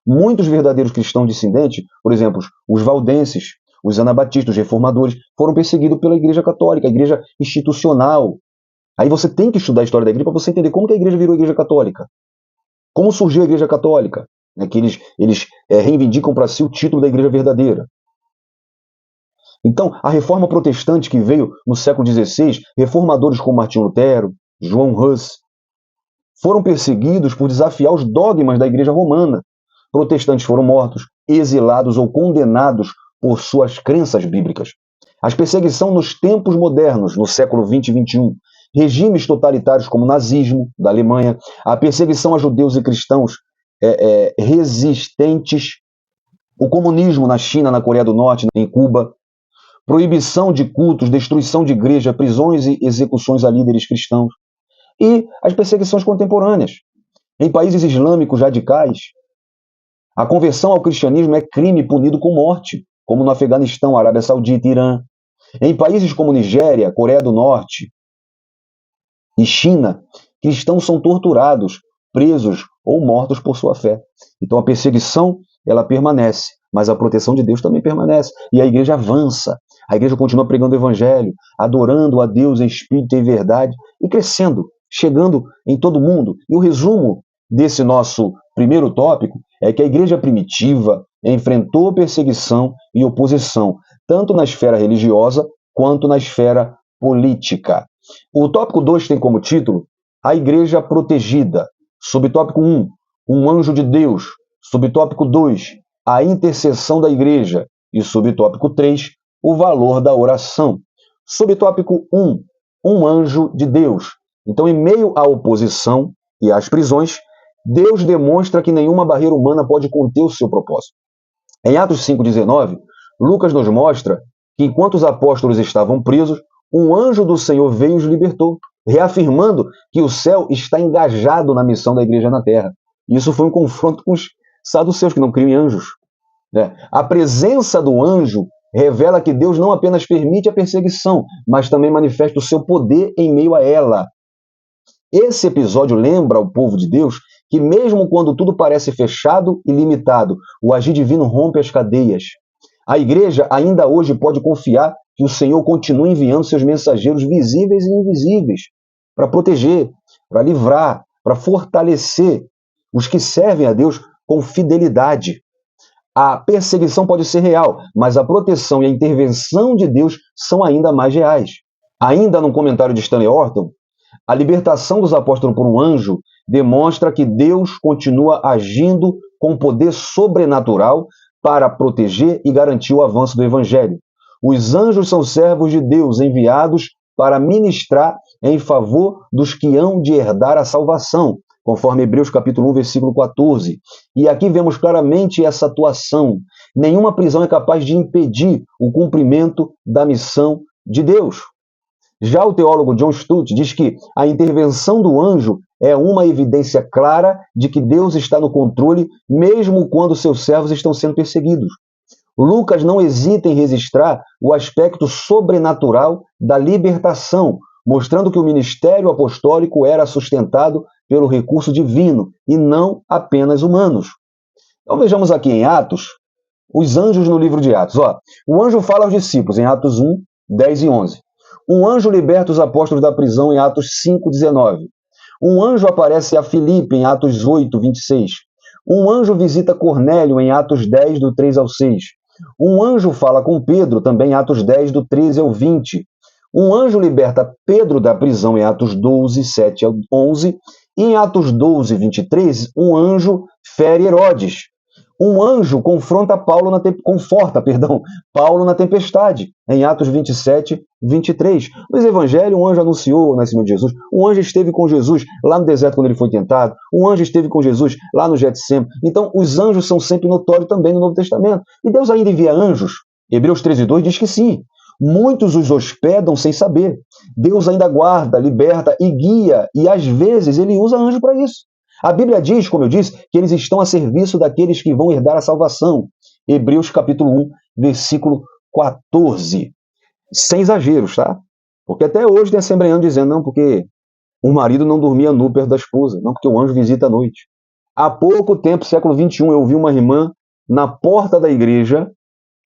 Muitos verdadeiros cristãos dissidentes, por exemplo, os valdenses, os anabatistas, os reformadores, foram perseguidos pela igreja católica, a igreja institucional. Aí você tem que estudar a história da igreja para você entender como que a igreja virou a igreja católica. Como surgiu a igreja católica. Que eles reivindicam para si o título da igreja verdadeira. Então, a reforma protestante que veio no século XVI, reformadores como Martinho Lutero, João Hus, foram perseguidos por desafiar os dogmas da igreja romana. Protestantes foram mortos, exilados ou condenados por suas crenças bíblicas. As perseguições nos tempos modernos, no século XX e XXI, regimes totalitários como o nazismo, da Alemanha, a perseguição a judeus e cristãos resistentes, o comunismo na China, na Coreia do Norte, em Cuba, proibição de cultos, destruição de igreja, prisões e execuções a líderes cristãos, e as perseguições contemporâneas. Em países islâmicos radicais, a conversão ao cristianismo é crime punido com morte, como no Afeganistão, Arábia Saudita e Irã. Em países como Nigéria, Coreia do Norte e China, cristãos são torturados, presos ou mortos por sua fé. Então a perseguição, ela permanece, mas a proteção de Deus também permanece. E a igreja avança. A igreja continua pregando o evangelho, adorando a Deus em espírito e em verdade, e crescendo, chegando em todo mundo. E o resumo desse nosso primeiro tópico é que a igreja primitiva enfrentou perseguição e oposição, tanto na esfera religiosa quanto na esfera política. O tópico 2 tem como título A Igreja Protegida. Subtópico 1, um anjo de Deus. Subtópico 2, a intercessão da igreja. E subtópico 3, o valor da oração. Subtópico 1, um anjo de Deus. Então, em meio à oposição e às prisões, Deus demonstra que nenhuma barreira humana pode conter o seu propósito. Em Atos 5,19, Lucas nos mostra que enquanto os apóstolos estavam presos, um anjo do Senhor veio e os libertou, reafirmando que o céu está engajado na missão da igreja na terra. Isso foi um confronto com os saduceus, que não criam em anjos. A presença do anjo revela que Deus não apenas permite a perseguição, mas também manifesta o seu poder em meio a ela. Esse episódio lembra ao povo de Deus que mesmo quando tudo parece fechado e limitado, o agir divino rompe as cadeias. A igreja ainda hoje pode confiar que o Senhor continua enviando seus mensageiros visíveis e invisíveis para proteger, para livrar, para fortalecer os que servem a Deus com fidelidade. A perseguição pode ser real, mas a proteção e a intervenção de Deus são ainda mais reais. Ainda num comentário de Stanley Orton, a libertação dos apóstolos por um anjo demonstra que Deus continua agindo com poder sobrenatural para proteger e garantir o avanço do Evangelho. Os anjos são servos de Deus enviados para ministrar em favor dos que hão de herdar a salvação, conforme Hebreus capítulo 1, versículo 14. E aqui vemos claramente essa atuação. Nenhuma prisão é capaz de impedir o cumprimento da missão de Deus. Já o teólogo John Stott diz que a intervenção do anjo é uma evidência clara de que Deus está no controle, mesmo quando seus servos estão sendo perseguidos. Lucas não hesita em registrar o aspecto sobrenatural da libertação, mostrando que o ministério apostólico era sustentado pelo recurso divino e não apenas humanos. Então vejamos aqui em Atos, os anjos no livro de Atos. O anjo fala aos discípulos em Atos 1, 10 e 11. Um anjo liberta os apóstolos da prisão em Atos 5, 19. Um anjo aparece a Filipe em Atos 8, 26. Um anjo visita Cornélio em Atos 10, do 3 ao 6. Um anjo fala com Pedro, também em Atos 10, do 13 ao 20. Um anjo liberta Pedro da prisão em Atos 12, 7 ao 11. E em Atos 12, 23, um anjo fere Herodes. Um anjo conforta Paulo na tempestade, em Atos 27, 23. Nos evangelhos, um anjo anunciou o nascimento de Jesus. Um anjo esteve com Jesus lá no deserto quando ele foi tentado. Um anjo esteve com Jesus lá no Getsêmani. Então, os anjos são sempre notórios também no Novo Testamento. E Deus ainda envia anjos? Hebreus 13, 2 diz que sim. Muitos os hospedam sem saber. Deus ainda guarda, liberta e guia, e às vezes ele usa anjo para isso. A Bíblia diz, como eu disse, que eles estão a serviço daqueles que vão herdar a salvação. Hebreus capítulo 1, versículo 14. Sem exageros, tá? Porque até hoje tem assembleano dizendo, não, porque o marido não dormia nu perto da esposa, não, porque o anjo visita à noite. Há pouco tempo, século 21, eu ouvi uma irmã na porta da igreja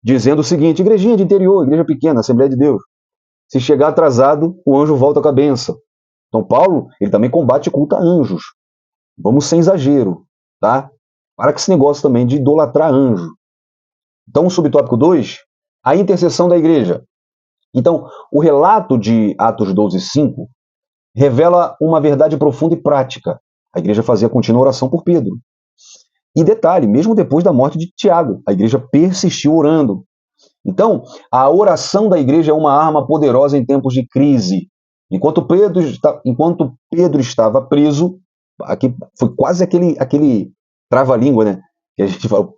dizendo o seguinte: igrejinha de interior, igreja pequena, Assembleia de Deus. Se chegar atrasado, o anjo volta com a bênção. Então Paulo, ele também combate culto a anjos. Vamos sem exagero, tá? Para com esse negócio também de idolatrar anjo. Então, o subtópico 2, a intercessão da igreja. Então, o relato de Atos 12, 5 revela uma verdade profunda e prática. A igreja fazia contínua oração por Pedro. E detalhe, mesmo depois da morte de Tiago, a igreja persistiu orando. Então, a oração da igreja é uma arma poderosa em tempos de crise. Enquanto Pedro estava preso, aqui foi quase aquele trava-língua, né? Que a gente fala, o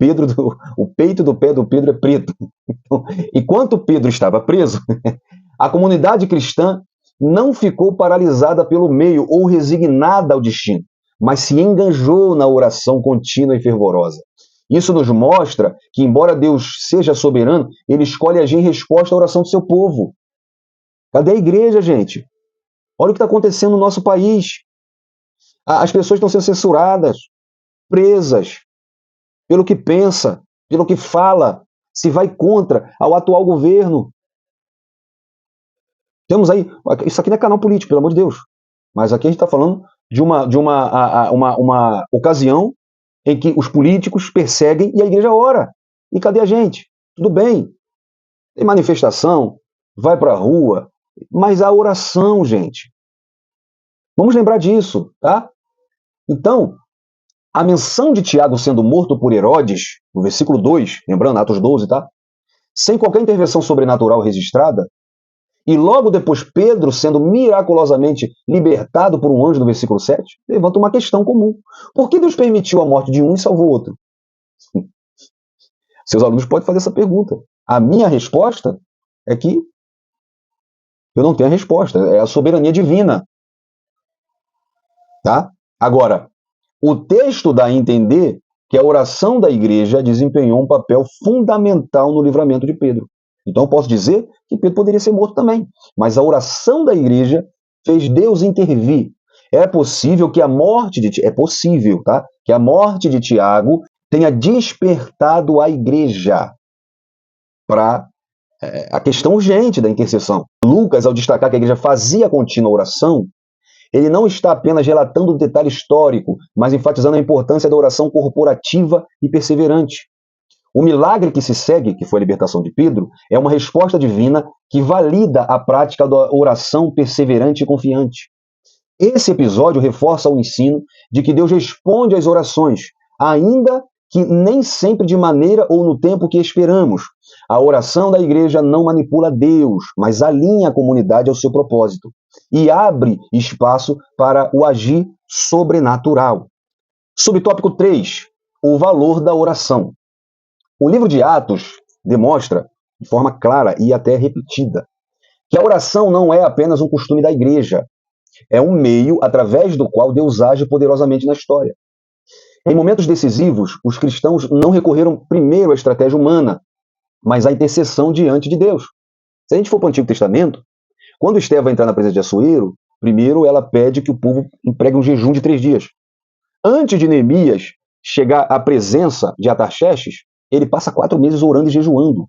peito do pé do Pedro é preto. Então, enquanto Pedro estava preso, a comunidade cristã não ficou paralisada pelo meio ou resignada ao destino, mas se engajou na oração contínua e fervorosa. Isso nos mostra que, embora Deus seja soberano, ele escolhe agir em resposta à oração do seu povo. Cadê a igreja, gente? Olha o que está acontecendo no nosso país. As pessoas estão sendo censuradas, presas, pelo que pensa, pelo que fala, se vai contra ao atual governo. Temos aí, isso aqui não é canal político, pelo amor de Deus, mas aqui a gente está falando de uma ocasião em que os políticos perseguem e a igreja ora. E cadê a gente? Tudo bem, tem manifestação, vai para a rua, mas a oração, gente. Vamos lembrar disso, tá? Então, a menção de Tiago sendo morto por Herodes, no versículo 2, lembrando, Atos 12, tá? Sem qualquer intervenção sobrenatural registrada, e logo depois Pedro sendo miraculosamente libertado por um anjo no versículo 7, levanta uma questão comum. Por que Deus permitiu a morte de um e salvou outro? Seus alunos podem fazer essa pergunta. A minha resposta é que eu não tenho a resposta. É a soberania divina. Tá? Agora, o texto dá a entender que a oração da igreja desempenhou um papel fundamental no livramento de Pedro. Então eu posso dizer que Pedro poderia ser morto também. Mas a oração da igreja fez Deus intervir. É possível que a morte de Tiago tenha despertado a igreja para a questão urgente da intercessão. Lucas, ao destacar que a igreja fazia contínua oração, ele não está apenas relatando um detalhe histórico, mas enfatizando a importância da oração corporativa e perseverante. O milagre que se segue, que foi a libertação de Pedro, é uma resposta divina que valida a prática da oração perseverante e confiante. Esse episódio reforça o ensino de que Deus responde às orações, ainda que nem sempre de maneira ou no tempo que esperamos. A oração da igreja não manipula Deus, mas alinha a comunidade ao seu propósito e abre espaço para o agir sobrenatural. Subtópico 3. O valor da oração. O livro de Atos demonstra, de forma clara e até repetida, que a oração não é apenas um costume da igreja, é um meio através do qual Deus age poderosamente na história. Em momentos decisivos, os cristãos não recorreram primeiro à estratégia humana, mas à intercessão diante de Deus. Se a gente for para o Antigo Testamento, quando Esther vai entrar na presença de Assuero, primeiro ela pede que o povo empregue um jejum de 3 dias. Antes de Neemias chegar à presença de Atarxerxes, ele passa 4 meses orando e jejuando.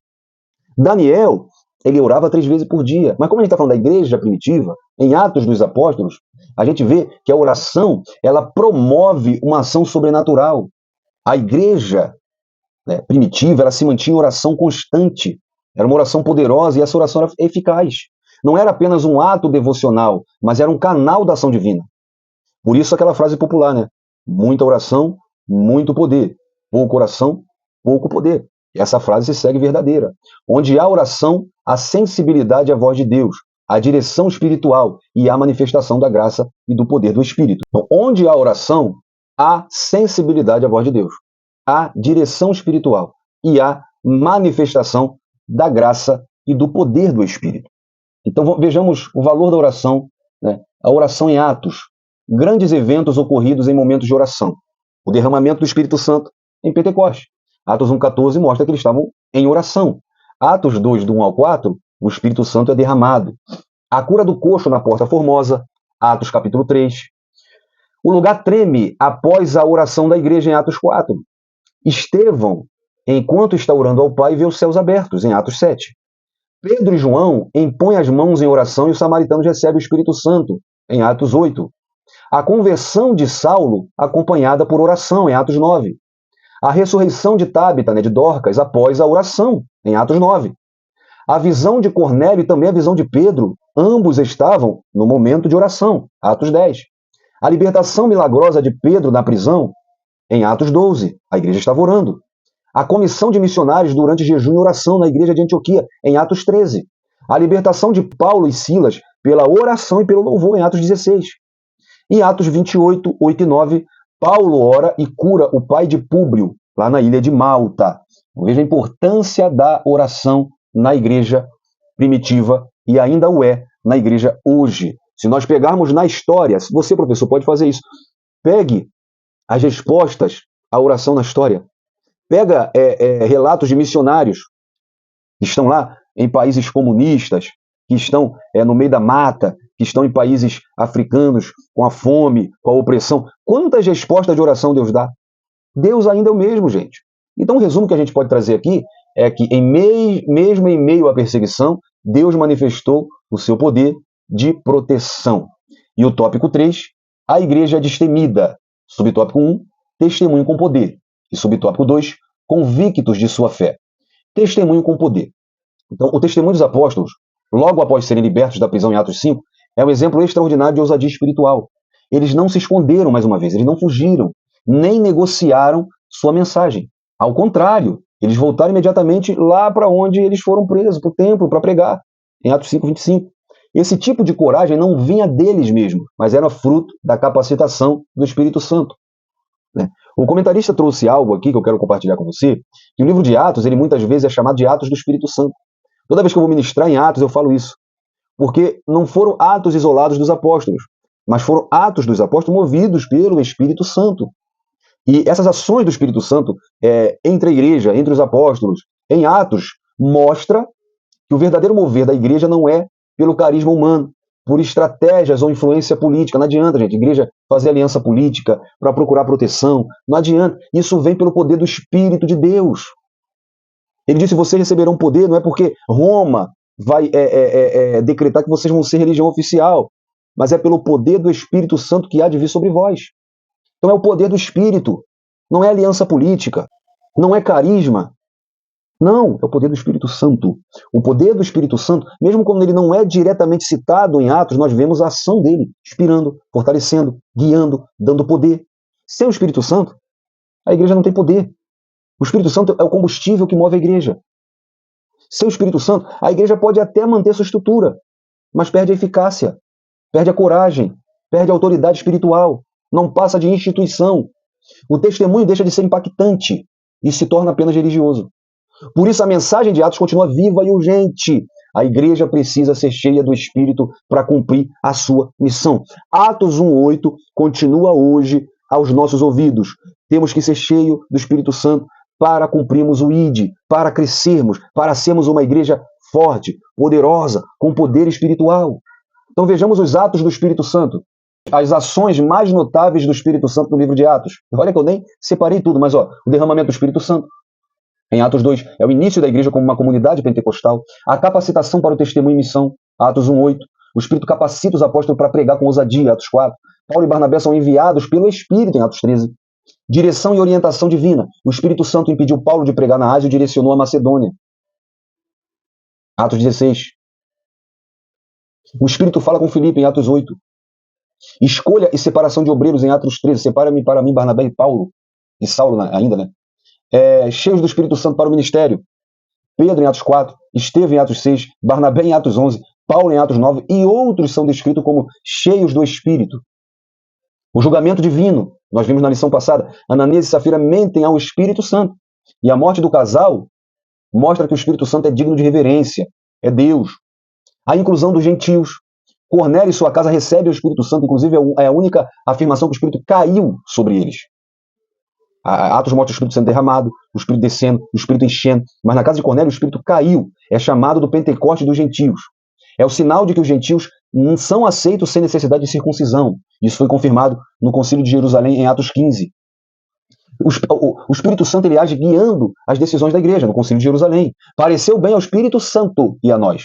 Daniel, ele orava 3 vezes por dia. Mas como a gente está falando da igreja primitiva, em Atos dos Apóstolos, a gente vê que a oração, ela promove uma ação sobrenatural. A igreja primitiva, ela se mantinha em oração constante. Era uma oração poderosa e essa oração era eficaz. Não era apenas um ato devocional, mas era um canal da ação divina. Por isso aquela frase popular, né? Muita oração, muito poder. Pouca oração, pouco poder. E essa frase se segue verdadeira. Onde há oração, há sensibilidade à voz de Deus, a direção espiritual e a manifestação da graça e do poder do Espírito. Então, onde há oração, há sensibilidade à voz de Deus, há direção espiritual e há manifestação da graça e do poder do Espírito. Então vejamos o valor da oração, né? A oração em Atos, grandes eventos ocorridos em momentos de oração. O derramamento do Espírito Santo em Pentecostes. Atos 1,14 mostra que eles estavam em oração. Atos 2, do 1 ao 4, o Espírito Santo é derramado. A cura do coxo na Porta Formosa, Atos capítulo 3. O lugar treme após a oração da igreja em Atos 4. Estevão, enquanto está orando ao Pai, vê os céus abertos, em Atos 7. Pedro e João impõem as mãos em oração e os samaritanos recebem o Espírito Santo, em Atos 8. A conversão de Saulo, acompanhada por oração, em Atos 9. A ressurreição de Tábita, de Dorcas, após a oração, em Atos 9. A visão de Cornélio e também a visão de Pedro, ambos estavam no momento de oração, Atos 10. A libertação milagrosa de Pedro na prisão, em Atos 12, a igreja estava orando. A comissão de missionários durante jejum e oração na igreja de Antioquia, em Atos 13. A libertação de Paulo e Silas pela oração e pelo louvor, em Atos 16. Em Atos 28, 8 e 9, Paulo ora e cura o pai de Públio, lá na ilha de Malta. Veja a importância da oração na igreja primitiva e ainda o é na igreja hoje. Se nós pegarmos na história, você, professor, pode fazer isso. Pegue as respostas à oração na história. Pega relatos de missionários que estão lá em países comunistas, que estão no meio da mata, que estão em países africanos com a fome, com a opressão. Quantas respostas de oração Deus dá? Deus ainda é o mesmo, gente. Então, o resumo que a gente pode trazer aqui é que, mesmo em meio à perseguição, Deus manifestou o seu poder de proteção. E o tópico 3, a igreja destemida. Subtópico 1, testemunho com poder. E subtópico 2, convictos de sua fé. Testemunho com poder. Então, o testemunho dos apóstolos logo após serem libertos da prisão em Atos 5, é um exemplo extraordinário de ousadia espiritual. Eles não se esconderam mais uma vez, eles não fugiram, nem negociaram sua mensagem. Ao contrário, eles voltaram imediatamente lá para onde eles foram presos, para o templo, para pregar, em Atos 5, 25. Esse tipo de coragem não vinha deles mesmos, mas era fruto da capacitação do Espírito Santo. O comentarista trouxe algo aqui que eu quero compartilhar com você, que o livro de Atos, ele muitas vezes é chamado de Atos do Espírito Santo. Toda vez que eu vou ministrar em Atos, eu falo isso, porque não foram atos isolados dos apóstolos, mas foram atos dos apóstolos movidos pelo Espírito Santo. E essas ações do Espírito Santo entre a igreja, entre os apóstolos, em Atos, mostra que o verdadeiro mover da igreja não é pelo carisma humano, por estratégias ou influência política. Não adianta, gente, a igreja fazer aliança política para procurar proteção. Não adianta. Isso vem pelo poder do Espírito de Deus. Ele disse, vocês receberão poder, não é porque Roma vai decretar que vocês vão ser religião oficial, mas é pelo poder do Espírito Santo que há de vir sobre vós. Então é o poder do Espírito, não é aliança política, não é carisma. Não, é o poder do Espírito Santo. O poder do Espírito Santo, mesmo quando ele não é diretamente citado em Atos, nós vemos a ação dele, inspirando, fortalecendo, guiando, dando poder. Sem o Espírito Santo, a igreja não tem poder. O Espírito Santo é o combustível que move a igreja. Sem o Espírito Santo, a igreja pode até manter sua estrutura, mas perde a eficácia, perde a coragem, perde a autoridade espiritual, não passa de instituição. O testemunho deixa de ser impactante e se torna apenas religioso. Por isso a mensagem de Atos continua viva e urgente. A igreja precisa ser cheia do Espírito para cumprir a sua missão. Atos 1:8 continua hoje aos nossos ouvidos. Temos que ser cheios do Espírito Santo para cumprirmos o ID, para crescermos, para sermos uma igreja forte, poderosa, com poder espiritual. Então vejamos os atos do Espírito Santo. As ações mais notáveis do Espírito Santo no livro de Atos. Olha que eu nem separei tudo, mas o derramamento do Espírito Santo. Em Atos 2, é o início da igreja como uma comunidade pentecostal. A capacitação para o testemunho e missão. Atos 1:8. O Espírito capacita os apóstolos para pregar com ousadia. Atos 4. Paulo e Barnabé são enviados pelo Espírito em Atos 13. Direção e orientação divina. O Espírito Santo impediu Paulo de pregar na Ásia e direcionou a Macedônia. Atos 16. O Espírito fala com Filipe em Atos 8. Escolha e separação de obreiros em Atos 13. Separa-me para mim, Barnabé e Paulo. E Saulo ainda, né? Cheios do Espírito Santo para o ministério. Pedro em Atos 4, Estevão em Atos 6, Barnabé em Atos 11, Paulo em Atos 9 e outros são descritos como cheios do Espírito. O julgamento divino, nós vimos na lição passada, Ananias e Safira mentem ao Espírito Santo. E a morte do casal mostra que o Espírito Santo é digno de reverência, é Deus. A inclusão dos gentios. Cornélio e sua casa recebem o Espírito Santo, inclusive é a única afirmação que o Espírito caiu sobre eles. Atos mostra o Espírito sendo derramado, o Espírito descendo, o Espírito enchendo. Mas na casa de Cornélio o Espírito caiu. É chamado do Pentecoste dos gentios. É o sinal de que os gentios não são aceitos sem necessidade de circuncisão. Isso foi confirmado no Concílio de Jerusalém em Atos 15. O Espírito Santo ele age guiando as decisões da igreja no Concílio de Jerusalém. Pareceu bem ao Espírito Santo e a nós.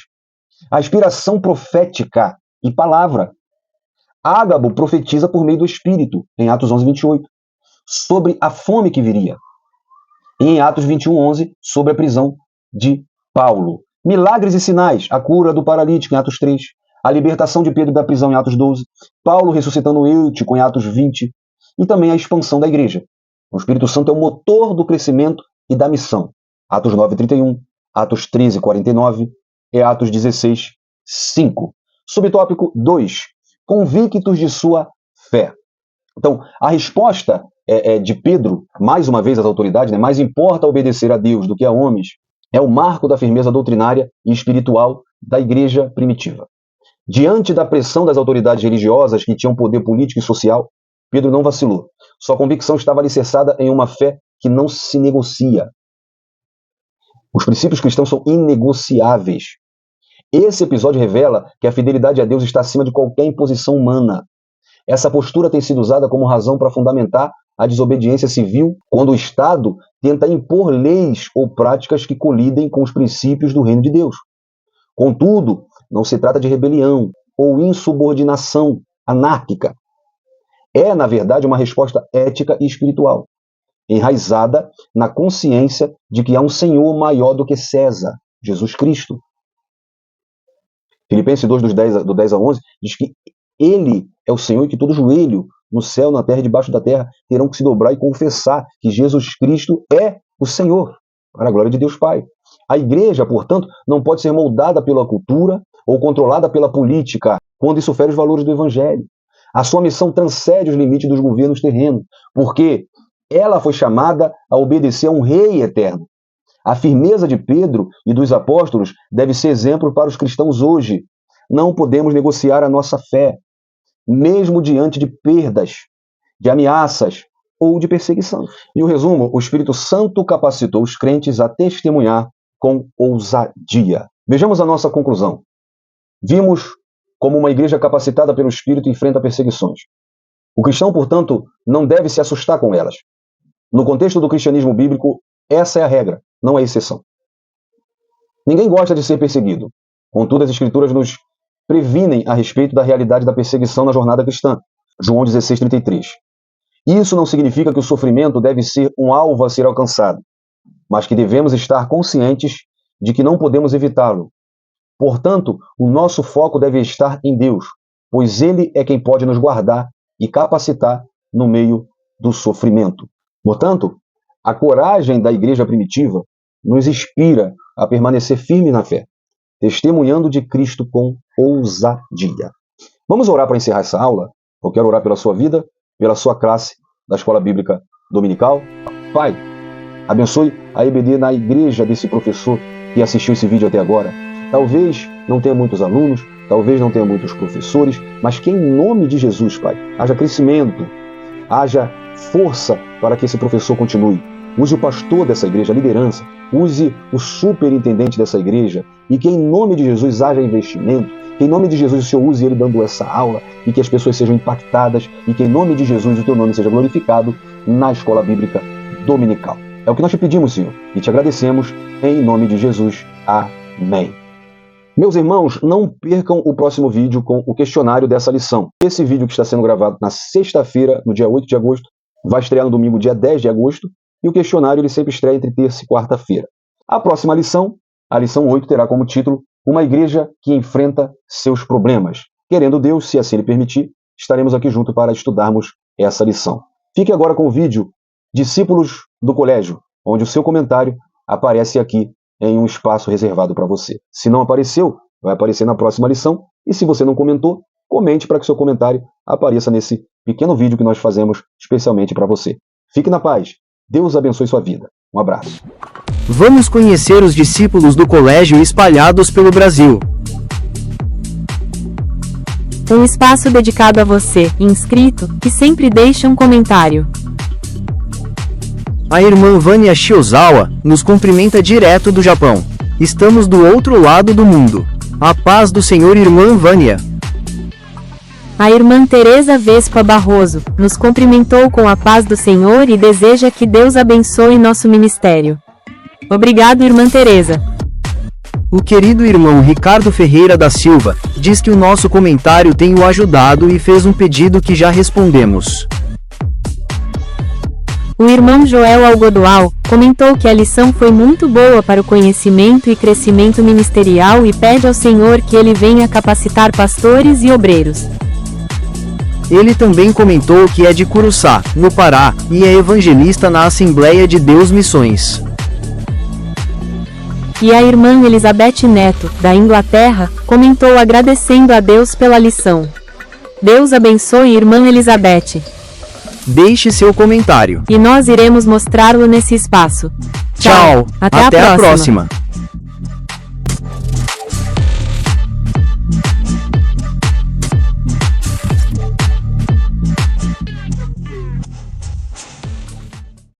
A inspiração profética e palavra. Ágabo profetiza por meio do Espírito em Atos 11:28. Sobre a fome que viria. E em Atos 21:11, sobre a prisão de Paulo. Milagres e sinais, a cura do paralítico em Atos 3, a libertação de Pedro da prisão em Atos 12, Paulo ressuscitando Eutico em Atos 20, e também a expansão da igreja. O Espírito Santo é o motor do crescimento e da missão. Atos 9:31, Atos 13:49 e Atos 16:5. Subtópico 2. Convictos de sua fé. Então, a resposta de Pedro, mais uma vez as autoridades, né? Mais importa obedecer a Deus do que a homens, é o marco da firmeza doutrinária e espiritual da igreja primitiva. Diante da pressão das autoridades religiosas que tinham poder político e social, Pedro não vacilou. Sua convicção estava alicerçada em uma fé que não se negocia. Os princípios cristãos são inegociáveis. Esse episódio revela que a fidelidade a Deus está acima de qualquer imposição humana. Essa postura tem sido usada como razão para fundamentar a desobediência civil quando o Estado tenta impor leis ou práticas que colidem com os princípios do reino de Deus. Contudo, não se trata de rebelião ou insubordinação anárquica. É, na verdade, uma resposta ética e espiritual, enraizada na consciência de que há um Senhor maior do que César, Jesus Cristo. Filipenses 2, do 10 a 11, diz que Ele é o Senhor e que todo joelho no céu, na terra e debaixo da terra terão que se dobrar e confessar que Jesus Cristo é o Senhor, para a glória de Deus Pai. A igreja, portanto, não pode ser moldada pela cultura ou controlada pela política, quando isso fere os valores do Evangelho. A sua missão transcende os limites dos governos terrenos, porque ela foi chamada a obedecer a um rei eterno. A firmeza de Pedro e dos apóstolos deve ser exemplo para os cristãos hoje. Não podemos negociar a nossa fé, mesmo diante de perdas, de ameaças ou de perseguição. Em resumo, o Espírito Santo capacitou os crentes a testemunhar com ousadia. Vejamos a nossa conclusão. Vimos como uma igreja capacitada pelo Espírito enfrenta perseguições. O cristão, portanto, não deve se assustar com elas. No contexto do cristianismo bíblico, essa é a regra, não a exceção. Ninguém gosta de ser perseguido. Contudo, as Escrituras nos previnem a respeito da realidade da perseguição na jornada cristã. João 16:33. Isso não significa que o sofrimento deve ser um alvo a ser alcançado, mas que devemos estar conscientes de que não podemos evitá-lo. Portanto, o nosso foco deve estar em Deus, pois Ele é quem pode nos guardar e capacitar no meio do sofrimento. Portanto, a coragem da igreja primitiva nos inspira a permanecer firme na fé, testemunhando de Cristo com ousadia. Vamos orar para encerrar essa aula? Eu quero orar pela sua vida, pela sua classe da Escola Bíblica Dominical. Pai, abençoe a EBD na igreja desse professor que assistiu esse vídeo até agora. Talvez não tenha muitos alunos, talvez não tenha muitos professores, mas que em nome de Jesus, Pai, haja crescimento, haja força para que esse professor continue. Use o pastor dessa igreja, a liderança, use o superintendente dessa igreja e que em nome de Jesus haja investimento, que em nome de Jesus o Senhor use ele dando essa aula e que as pessoas sejam impactadas e que em nome de Jesus o teu nome seja glorificado na Escola Bíblica Dominical. É o que nós te pedimos, Senhor, e te agradecemos em nome de Jesus. Amém. Meus irmãos, não percam o próximo vídeo com o questionário dessa lição. Esse vídeo que está sendo gravado na sexta-feira, no dia 8 de agosto, vai estrear no domingo, dia 10 de agosto, e o questionário ele sempre estreia entre terça e quarta-feira. A próxima lição, a lição 8, terá como título Uma Igreja que Enfrenta Seus Problemas. Querendo Deus, se assim Ele permitir, estaremos aqui juntos para estudarmos essa lição. Fique agora com o vídeo Discípulos do Colégio, onde o seu comentário aparece aqui em um espaço reservado para você. Se não apareceu, vai aparecer na próxima lição. E se você não comentou, comente para que seu comentário apareça nesse pequeno vídeo que nós fazemos especialmente para você. Fique na paz. Deus abençoe sua vida. Um abraço. Vamos conhecer os discípulos do colégio espalhados pelo Brasil. Um espaço dedicado a você, inscrito, que sempre deixa um comentário. A irmã Vânia Shiozawa nos cumprimenta direto do Japão. Estamos do outro lado do mundo. A paz do Senhor, irmã Vânia. A irmã Teresa Vespa Barroso nos cumprimentou com a paz do Senhor e deseja que Deus abençoe nosso ministério. Obrigado, irmã Teresa. O querido irmão Ricardo Ferreira da Silva diz que o nosso comentário tem o ajudado e fez um pedido que já respondemos. O irmão Joel Algodoal comentou que a lição foi muito boa para o conhecimento e crescimento ministerial e pede ao Senhor que Ele venha capacitar pastores e obreiros. Ele também comentou que é de Curuçá, no Pará, e é evangelista na Assembleia de Deus Missões. E a irmã Elizabeth Neto, da Inglaterra, comentou agradecendo a Deus pela lição. Deus abençoe irmã Elizabeth. Deixe seu comentário. E nós iremos mostrá-lo nesse espaço. Tchau. Até a próxima.